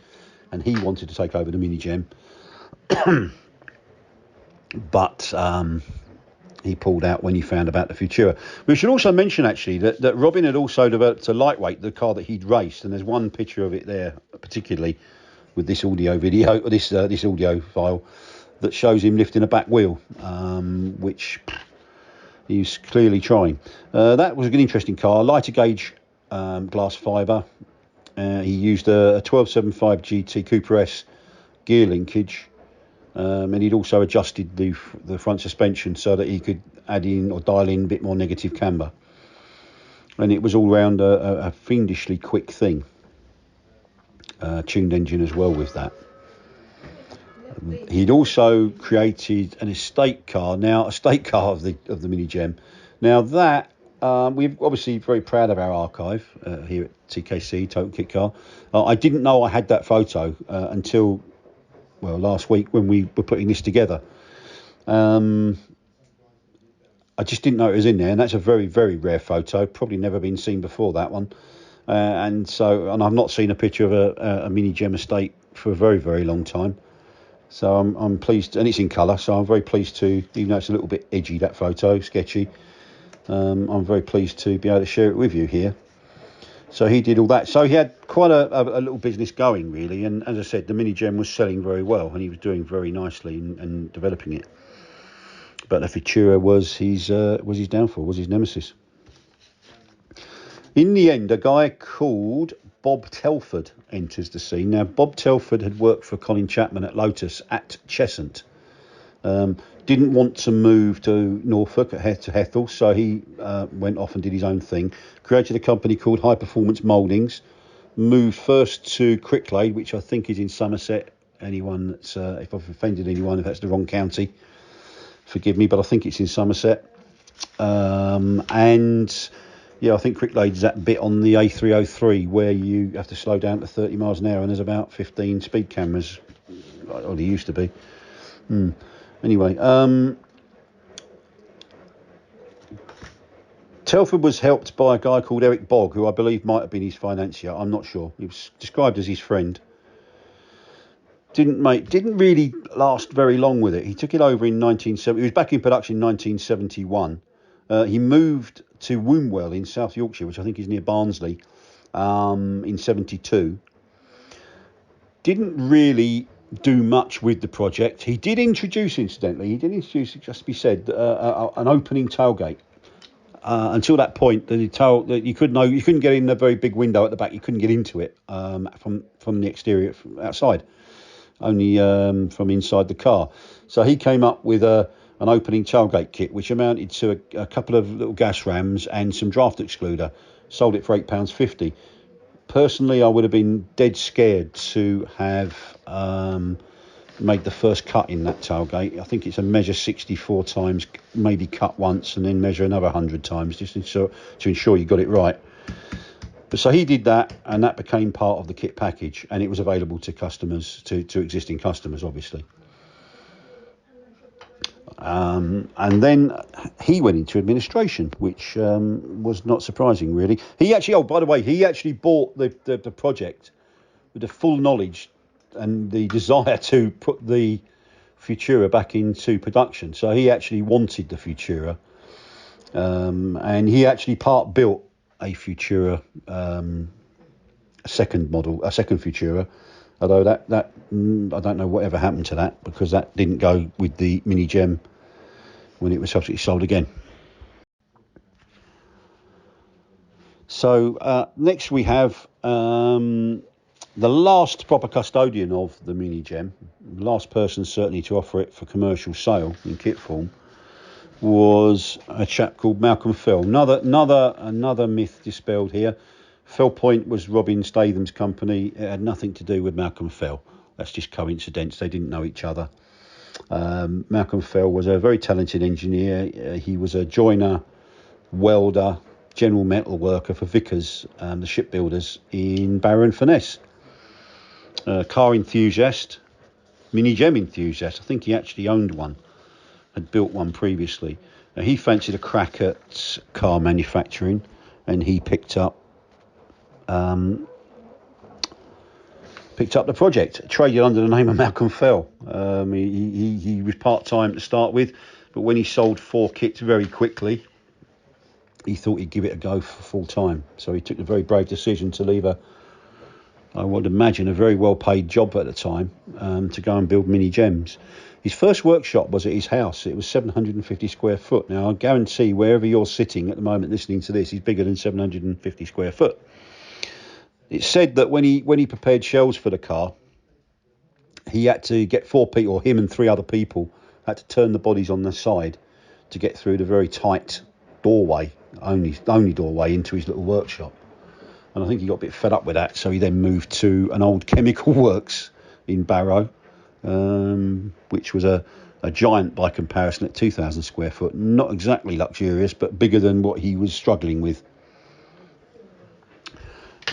Speaker 2: and he wanted to take over the Mini Jem. But he pulled out when he found about the Futura. We should also mention, actually, that Robin had also developed a lightweight, the car that he'd raced, and there's one picture of it there, particularly with this audio video, or this audio file, that shows him lifting a back wheel, which he's clearly trying. That was an interesting car, lighter gauge glass fibre. He used a 1275 GT Cooper S gear linkage. And he'd also adjusted the front suspension so that he could add in or dial in a bit more negative camber. And it was all round a fiendishly quick thing. Tuned engine as well with that. He'd also created an estate car. Now, estate car of the Mini Jem. Now that we're obviously very proud of our archive here at TKC Total Kitcar. I didn't know I had that photo until, well, last week when we were putting this together. I just didn't know it was in there, and that's a very, very rare photo. Probably never been seen before, that one. And I've not seen a picture of a Mini Jem estate for a very, very long time. So I'm pleased, and it's in colour, so I'm very pleased to, even though it's a little bit edgy, that photo, sketchy, I'm very pleased to be able to share it with you here. So he did all that. So he had quite a little business going, really. And as I said, the Mini Jem was selling very well, and he was doing very nicely and developing it. But the Futura was his downfall, was his nemesis. In the end, a guy called Bob Telford enters the scene. Now, Bob Telford had worked for Colin Chapman at Lotus at Cheshunt. Didn't want to move to Norfolk, to Hethel, so he went off and did his own thing. Created a company called High Performance Mouldings, moved first to Cricklade, which I think is in Somerset. Anyone that's, if I've offended anyone, if that's the wrong county, forgive me, but I think it's in Somerset. And yeah, I think Cricklade is that bit on the A303 where you have to slow down to 30 miles an hour, and there's about 15 speed cameras, or there used to be. Anyway, Telford was helped by a guy called Eric Bogg, who I believe might have been his financier. I'm not sure. He was described as his friend. Didn't really last very long with it. He took it over in 1970. He was back in production in 1971. He moved to Wombwell in South Yorkshire, which I think is near Barnsley, in 72. Didn't really do much with the project. He did introduce, incidentally, it just to be said, an opening tailgate. Until that point, you couldn't get in a very big window at the back. You couldn't get into it from the exterior, from outside, only from inside the car. So he came up with an opening tailgate kit, which amounted to a couple of little gas rams and some draft excluder. Sold it for £8.50. Personally, I would have been dead scared to have made the first cut in that tailgate. I think it's a measure 64 times, maybe cut once, and then measure another 100 times, just to ensure you got it right. But so he did that, and that became part of the kit package, and it was available to customers, to existing customers, obviously. And then he went into administration, which was not surprising, really. He actually, by the way, he actually bought the project with the full knowledge and the desire to put the Futura back into production. So he actually wanted the Futura, and he actually part built a Futura, a second Futura. Although that I don't know whatever happened to that, because that didn't go with the Mini Jem when it was subsequently sold again. So next we have the last proper custodian of the Mini Jem, the last person certainly to offer it for commercial sale in kit form, was a chap called Malcolm Fell. Another myth dispelled here. Fell Point was Robin Statham's company. It had nothing to do with Malcolm Fell. That's just coincidence. They didn't know each other. Malcolm Fell was a very talented engineer. He was a joiner, welder, general metal worker for Vickers, the shipbuilders in Barrow-in-Furness. Car enthusiast, Mini Jem enthusiast. I think he actually owned one, had built one previously. He fancied a crack at car manufacturing, and he picked up the project, traded under the name of Malcolm Fell. He was part-time to start with, but when he sold 4 kits very quickly, he thought he'd give it a go for full-time. So he took the very brave decision to leave I would imagine, a very well-paid job at the time, to go and build Mini Jems. His first workshop was at his house. It was 750 square foot. Now, I guarantee wherever you're sitting at the moment listening to this is bigger than 750 square foot. It's said that when he prepared shells for the car, he had to get 4 people, or him and 3 other people, had to turn the bodies on their side to get through the very tight doorway, only doorway into his little workshop. And I think he got a bit fed up with that, so he then moved to an old chemical works in Barrow, which was a giant by comparison at 2,000 square foot. Not exactly luxurious, but bigger than what he was struggling with.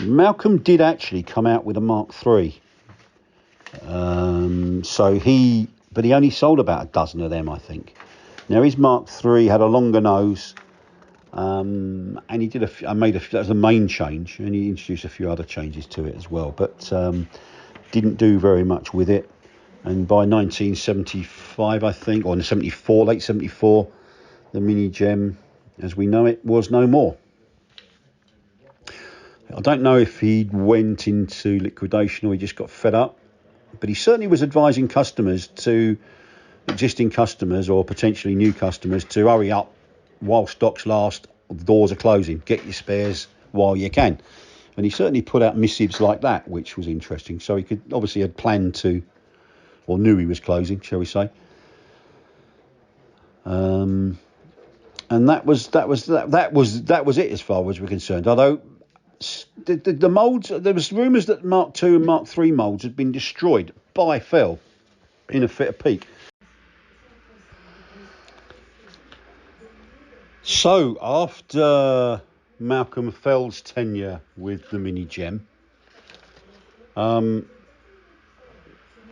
Speaker 2: Malcolm did actually come out with a Mark III. But he only sold about a dozen of them, I think. Now, his Mark III had a longer nose, and he did that was the main change, and he introduced a few other changes to it as well, but didn't do very much with it. And by 1975, I think, or late 74, the Mini Jem, as we know it, was no more. I don't know if he went into liquidation or he just got fed up, but he certainly was advising existing customers or potentially new customers, to hurry up while stocks last, the doors are closing, get your spares while you can. And he certainly put out missives like that, which was interesting. So he had planned to, or knew he was closing, shall we say. And that was it as far as we're concerned. Although the moulds, there was rumours that Mark II and Mark III moulds had been destroyed by Fell in a fit of pique. So after Malcolm Fell's tenure with the Mini Jem, I'm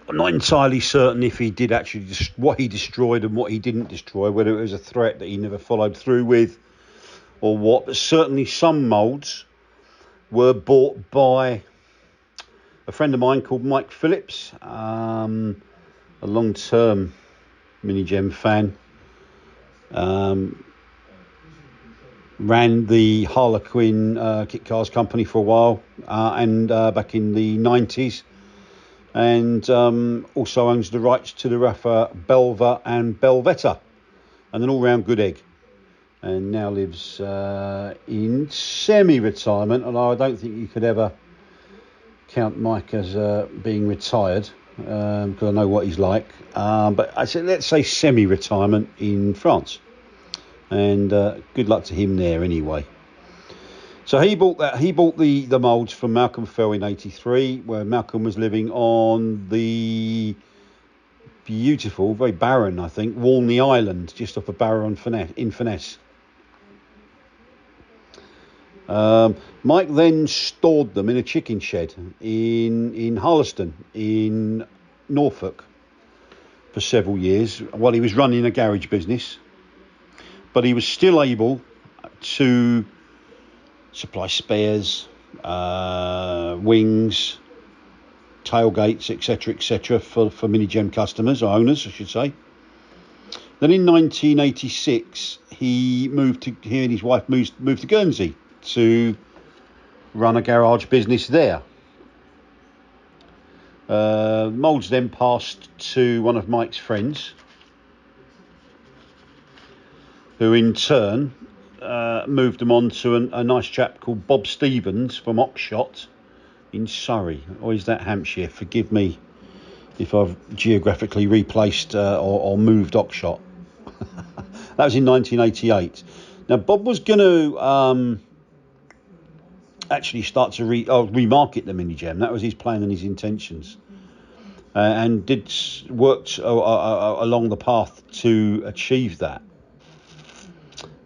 Speaker 2: not entirely certain if he did actually what he destroyed and what he didn't destroy, whether it was a threat that he never followed through with or what, but certainly some moulds were bought by a friend of mine called Mike Phillips, a long-term Mini Jem fan. Ran the Harlequin kit cars company for a while, and back in the 90s, and also owns the rights to the Rafa Belva and Belvetta, and an all-round good egg, and now lives in semi-retirement, although I don't think you could ever count Mike as being retired, because I know what he's like, but I said, let's say semi-retirement in France. And good luck to him there anyway. So he bought the moulds from Malcolm Fell in '83, where Malcolm was living on the beautiful, very barren, I think, Walney Island, just off of Barrow in Furness. Mike then stored them in a chicken shed in Harleston in Norfolk for several years while he was running a garage business. But he was still able to supply spares, wings, tailgates, etc., for Mini Jem customers, or owners, I should say. Then in 1986, he and his wife moved to Guernsey to run a garage business there. Moulds then passed to one of Mike's friends, who in turn moved them on to a nice chap called Bob Stevens from Oxshott in Surrey, or is that Hampshire? Forgive me if I've geographically replaced or moved Oxshott. That was in 1988. Now Bob was going to actually start to remarket the Mini Jem. That was his plan and his intentions, and worked along the path to achieve that.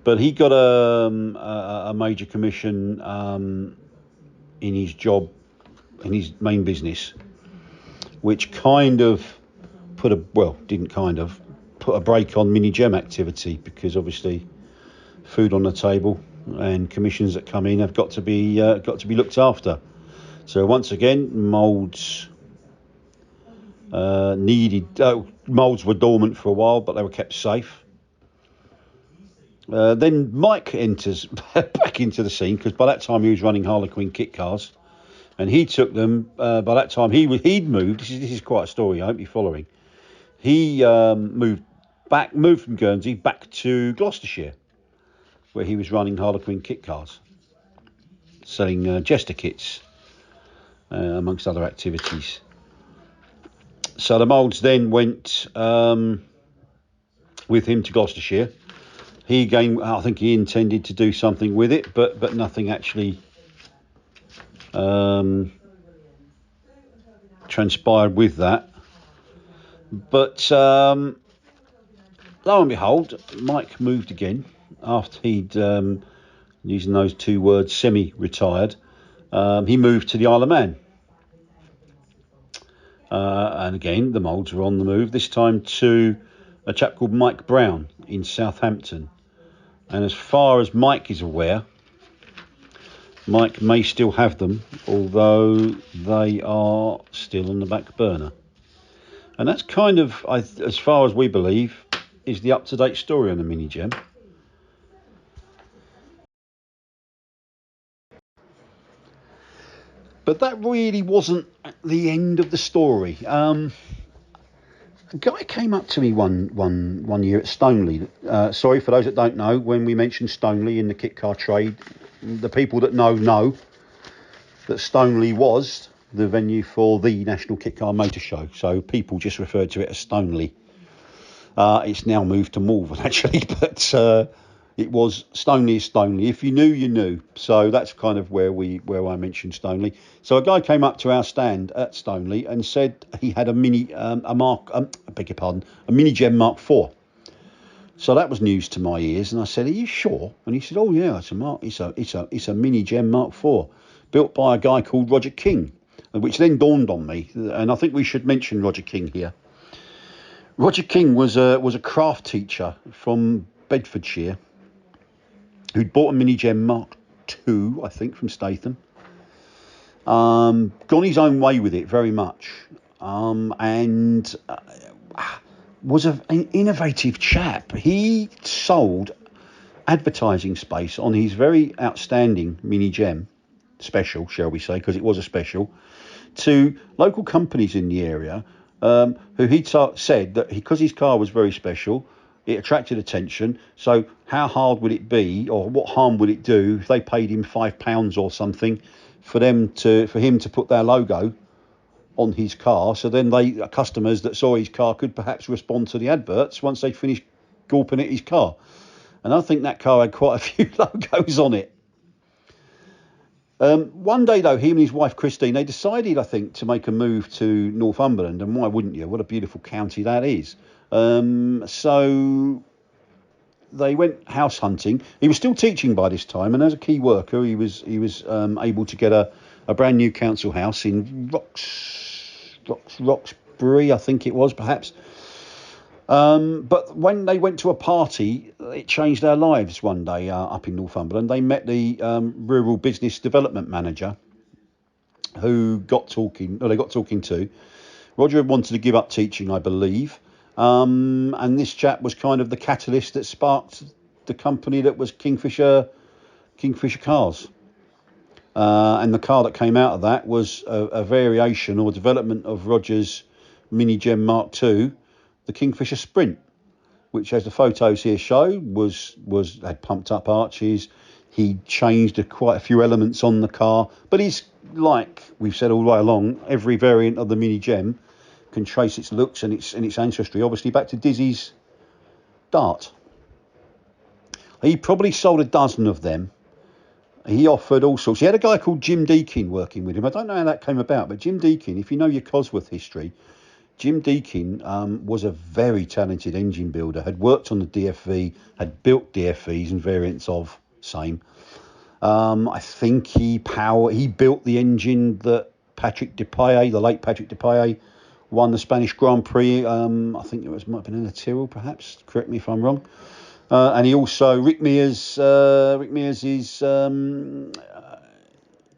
Speaker 2: But he got a major commission in his job, in his main business, which kind of put a break on Mini Jem activity, because obviously food on the table and commissions that come in have got to be looked after. So once again, moulds moulds were dormant for a while, but they were kept safe. Then Mike enters back into the scene, because by that time he was running Harlequin kit cars, and he took them. By that time he'd moved. This is quite a story. I hope you're following. He moved from Guernsey back to Gloucestershire, where he was running Harlequin kit cars, selling Jester kits, amongst other activities. So the moulds then went with him to Gloucestershire. He again, I think he intended to do something with it, but nothing actually transpired with that. But lo and behold, Mike moved again after he'd, using those two words, semi-retired. He moved to the Isle of Man. And again, the moulds were on the move, this time to a chap called Mike Brown in Southampton. And as far as Mike is aware, Mike may still have them, although they are still on the back burner. And that's kind of, as far as we believe, is the up-to-date story on the Mini Jem. But that really wasn't the end of the story. A guy came up to me one year at Stoneleigh. Sorry, for those that don't know, when we mention Stoneleigh in the kit car trade, the people that know that Stoneleigh was the venue for the National Kit Car Motor Show. So people just referred to it as Stoneleigh. It's now moved to Malvern, actually, but it was Stoneleigh is Stoneleigh. If you knew, you knew. So that's kind of where I mentioned Stoneleigh. So a guy came up to our stand at Stoneleigh and said he had a Mini Jem Mark IV. So that was news to my ears, and I said, "Are you sure?" And he said, "Oh yeah, it's a Mini Jem Mark IV, built by a guy called Roger King," which then dawned on me, and I think we should mention Roger King here. Roger King was a craft teacher from Bedfordshire who'd bought a Mini Jem Mark II, I think, from Statham. Gone his own way with it very much, and was an innovative chap. He sold advertising space on his very outstanding Mini Jem special, shall we say, because it was a special, to local companies in the area, who he said that because his car was very special, it attracted attention. So how hard would it be, or what harm would it do if they paid him £5 or something for him to put their logo on his car? So then customers that saw his car could perhaps respond to the adverts once they finished gawping at his car. And I think that car had quite a few logos on it. One day, though, he and his wife, Christine, they decided, I think, to make a move to Northumberland. And why wouldn't you? What a beautiful county that is. So they went house hunting. He was still teaching by this time. And as a key worker, he was able to get a brand new council house in Roxbury, I think it was, perhaps. But when they went to a party, it changed their lives one day up in Northumberland. They met the rural business development manager, who they got talking to. Roger had wanted to give up teaching, I believe. And this chap was kind of the catalyst that sparked the company that was Kingfisher Cars. And the car that came out of that was a variation or development of Roger's Mini Jem Mark II, the Kingfisher Sprint, which, as the photos here show, had pumped up arches. He changed quite a few elements on the car, but he's, like we've said all the way along, every variant of the Mini Jem can trace its looks and its ancestry, obviously, back to Dizzy's Dart. He probably sold a dozen of them. He offered all sorts. He had a guy called Jim Deakin working with him. I don't know how that came about, but Jim Deakin, if you know your Cosworth history, Jim Deakin was a very talented engine builder, had worked on the DFV, had built DFVs and variants of same. I think he built the engine that the late Patrick Depailler, won the Spanish Grand Prix. I think might have been in a Tyrrell, perhaps. Correct me if I'm wrong. And he also, Rick Mears'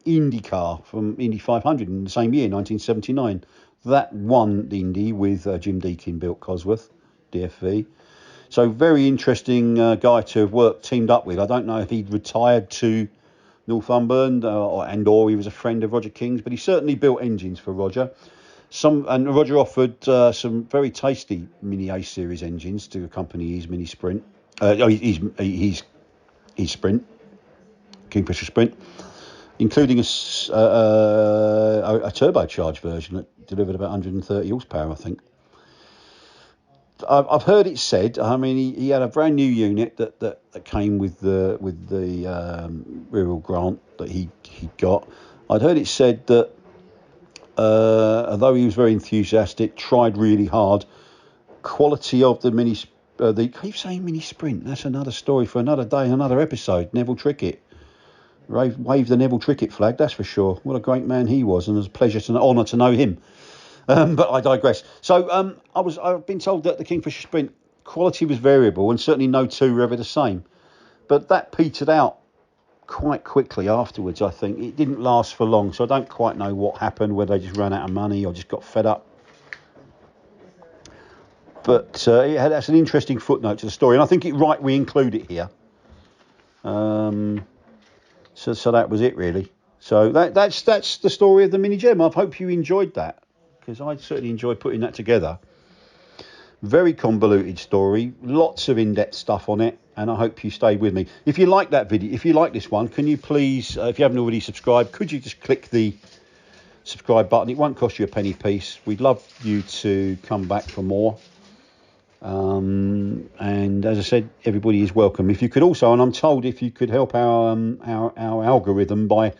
Speaker 2: IndyCar from Indy 500 in the same year, 1979. That won the Indy with Jim Deakin built Cosworth DFV. So very interesting guy to have teamed up with. I don't know if he'd retired to Northumberland or he was a friend of Roger King's, but he certainly built engines for Roger. And Roger offered some very tasty Mini A Series engines to accompany his Mini Sprint, his Sprint, Kingfisher Sprint, including a turbocharged version that delivered about 130 horsepower, I think. I've heard it said. I mean, he had a brand new unit that came with the rural grant that he got. I'd heard it said that although he was very enthusiastic, tried really hard, quality of the Mini. I keep saying Mini Sprint. That's another story for another day, another episode. Neville Trickett. Wave the Neville Trickett flag, that's for sure. What a great man he was, and it was a pleasure honour to know him. But I digress. So I've been told that the Kingfisher Sprint quality was variable, and certainly no two were ever the same. But that petered out quite quickly afterwards, I think. It didn't last for long, so I don't quite know what happened, whether they just ran out of money or just got fed up. But that's an interesting footnote to the story, and I think it's right we include it here. So that was it, really. So that's the story of the Mini Jem. I hope you enjoyed that, because I certainly enjoyed putting that together. Very convoluted story, lots of in-depth stuff on it, and I hope you stayed with me. If you like that video, if you like this one, can you please, if you haven't already subscribed, could you just click the subscribe button? It won't cost you a penny piece. We'd love you to come back for more. And as I said, everybody is welcome. If you could also, and I'm told if you could help our algorithm by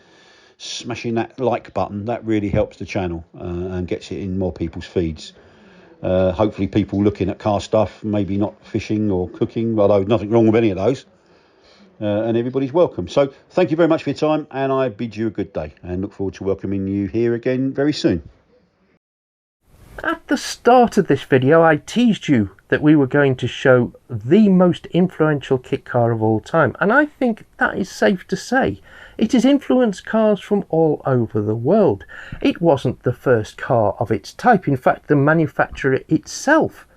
Speaker 2: smashing that like button, that really helps the channel and gets it in more people's feeds. Hopefully people looking at car stuff, maybe not fishing or cooking, although nothing wrong with any of those. And everybody's welcome. So thank you very much for your time, and I bid you a good day and look forward to welcoming you here again very soon.
Speaker 1: At the start of this video, I teased you that we were going to show the most influential kit car of all time, and I think that is safe to say. It has influenced cars from all over the world. It wasn't the first car of its type. In fact, the manufacturer itself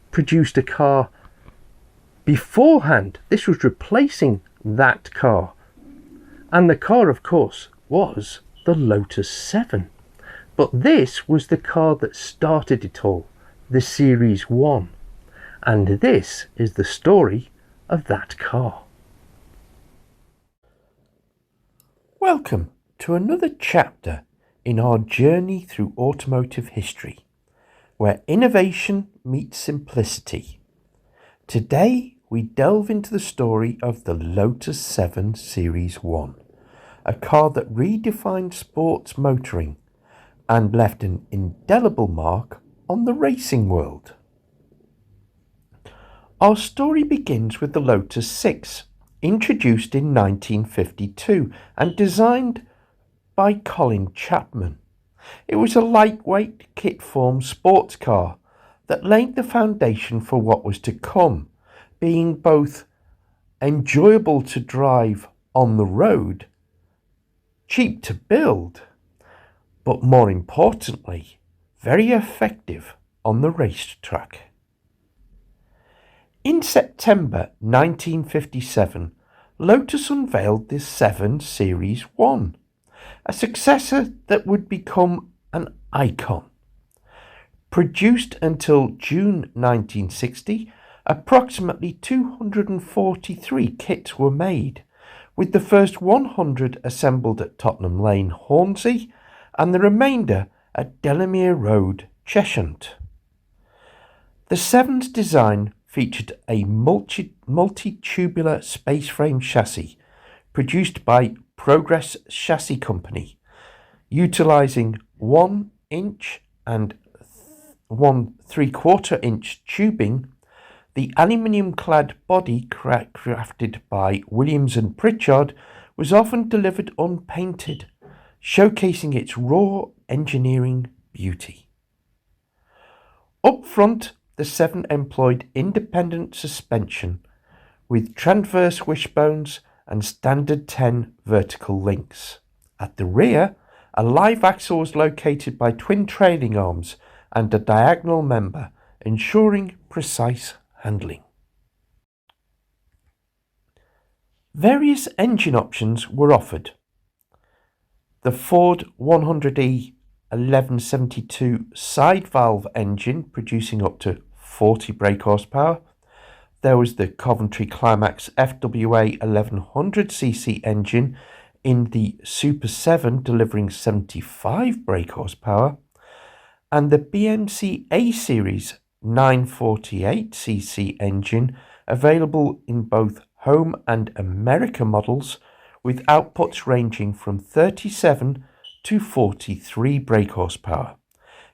Speaker 1: produced a car beforehand. This was replacing that car. And the car, of course, was the Lotus 7. But this was the car that started it all, the Series 1. And this is the story of that car. Welcome to another chapter in our journey through automotive history, where innovation meets simplicity. Today we delve into the story of the Lotus 7 Series 1, a car that redefined sports motoring and left an indelible mark on the racing world. Our story begins with the Lotus 6, introduced in 1952 and designed by Colin Chapman. It was a lightweight kit-form sports car that laid the foundation for what was to come, being both enjoyable to drive on the road, cheap to build, but more importantly, very effective on the racetrack. In September 1957, Lotus unveiled the 7 Series 1, a successor that would become an icon. Produced until June 1960, approximately 243 kits were made, with the first 100 assembled at Tottenham Lane, Hornsey, and the remainder at Delamere Road, Cheshunt. The 7's design featured a multi-tubular space frame chassis produced by Progress Chassis Company, utilising 1 inch and 1 3/4 inch tubing. The aluminium-clad body, crafted by Williams and Pritchard, was often delivered unpainted, showcasing its raw engineering beauty. Up front, the 7 employed independent suspension with transverse wishbones and standard 10 vertical links. At the rear, a live axle was located by twin trailing arms and a diagonal member, ensuring precise handling. Various engine options were offered. The Ford 100E 1172 side valve engine producing up to 40 brake horsepower. There was the Coventry Climax FWA 1100cc engine in the Super 7 delivering 75 brake horsepower, and the BMC A Series 948cc engine available in both home and America models, with outputs ranging from 37 to 43 brake horsepower.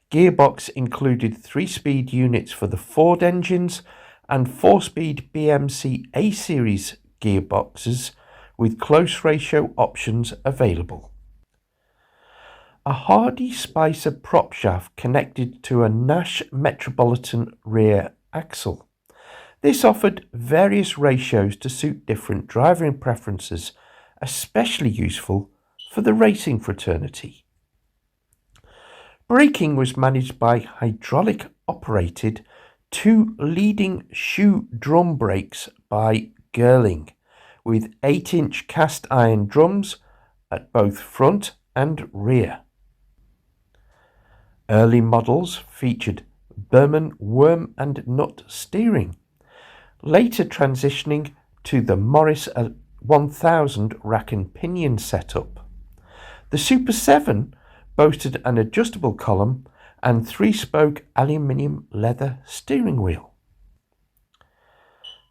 Speaker 1: Gearbox included 3-speed units for the Ford engines and 4-speed BMC A Series gearboxes with close ratio options available. A Hardy Spicer prop shaft connected to a Nash Metropolitan rear axle. This offered various ratios to suit different driving preferences, especially useful for the racing fraternity. Braking was managed by hydraulic operated 2 leading shoe drum brakes by Girling, with 8-inch cast iron drums at both front and rear. Early models featured Berman worm and nut steering, later transitioning to the Morris 1000 rack and pinion setup. The Super 7 boasted an adjustable column and 3-spoke aluminium leather steering wheel.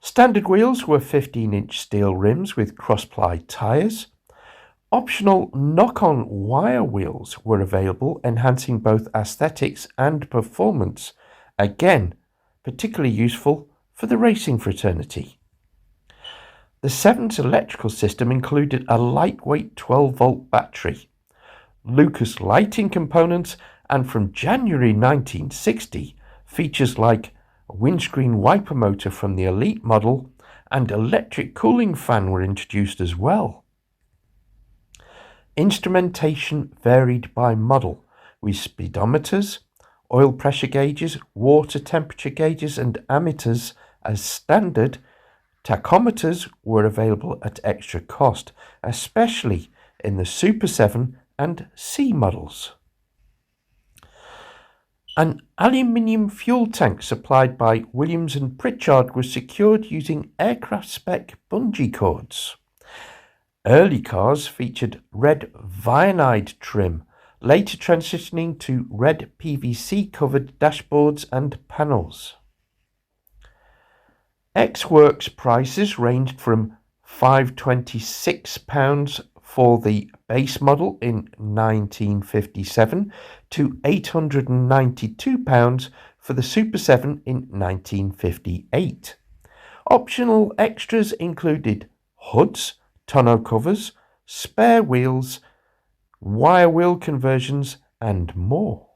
Speaker 1: Standard wheels were 15-inch steel rims with cross-ply tyres. Optional knock-on wire wheels were available, enhancing both aesthetics and performance. Again, particularly useful for the racing fraternity. The Seven's electrical system included a lightweight 12-volt battery, Lucas lighting components, and from January 1960, features like a windscreen wiper motor from the Elite model and electric cooling fan were introduced as well. Instrumentation varied by model, with speedometers, oil pressure gauges, water temperature gauges and ammeters as standard. Tachometers were available at extra cost, especially in the Super 7 and C models. An aluminium fuel tank supplied by Williams and Pritchard was secured using aircraft spec bungee cords. Early cars featured red vinyl trim, later transitioning to red PVC covered dashboards and panels. Ex-works prices ranged from £526 for the base model in 1957 to £892 for the Super 7 in 1958. Optional extras included hoods, tonneau covers, spare wheels, wire wheel conversions and more.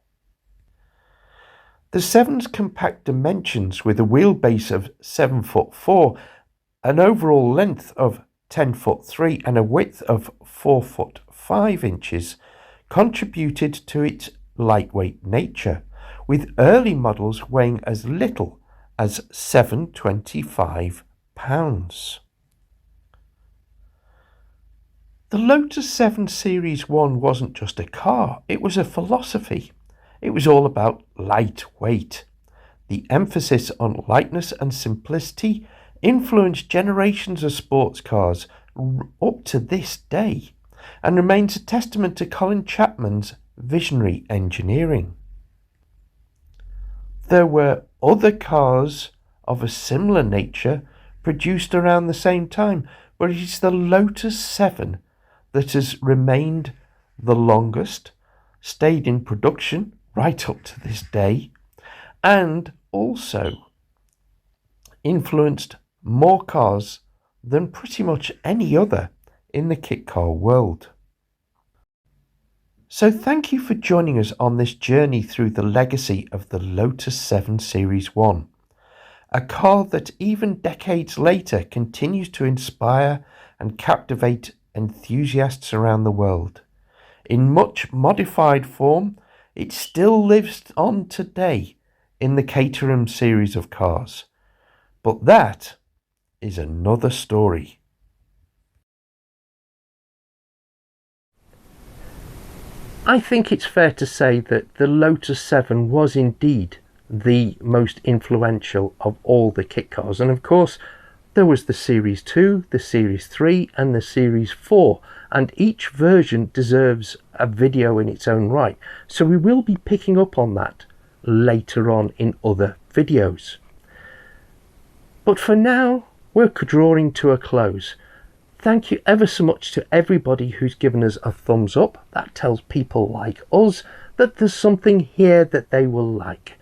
Speaker 1: The 7's compact dimensions, with a wheelbase of 7'4", an overall length of 10'3" and a width of 4'5", contributed to its lightweight nature, with early models weighing as little as 725 pounds. The Lotus 7 Series 1 wasn't just a car, it was a philosophy. It was all about lightweight. The emphasis on lightness and simplicity influenced generations of sports cars up to this day and remains a testament to Colin Chapman's visionary engineering. There were other cars of a similar nature produced around the same time, but it is the Lotus 7 that has remained the longest, stayed in production right up to this day, and also influenced more cars than pretty much any other in the kit car world. So thank you for joining us on this journey through the legacy of the Lotus 7 Series 1, a car that even decades later continues to inspire and captivate enthusiasts around the world. In much modified form, it still lives on today in the Caterham series of cars. But that is another story. I think it's fair to say that the Lotus 7 was indeed the most influential of all the kit cars, and of course there was the Series 2, the Series 3 and the Series 4, and each version deserves a video in its own right, so we will be picking up on that later on in other videos. But for now, we're drawing to a close. Thank you ever so much to everybody who's given us a thumbs up. That tells people like us that there's something here that they will like.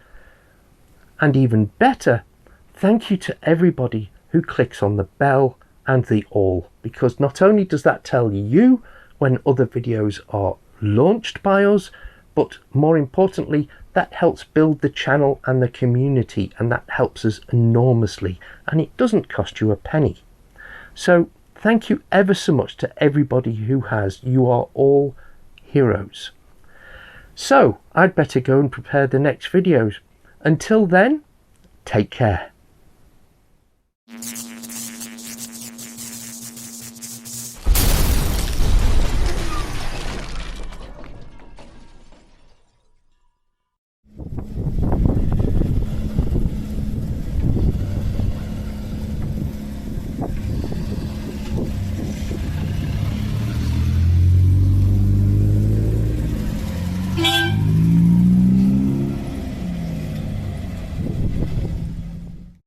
Speaker 1: And even better, thank you to everybody who clicks on the bell and the all, because not only does that tell you when other videos are launched by us, but more importantly, that helps build the channel and the community, and that helps us enormously, and it doesn't cost you a penny. So thank you ever so much to everybody who has. You are all heroes. So I'd better go and prepare the next videos. Until then, take care.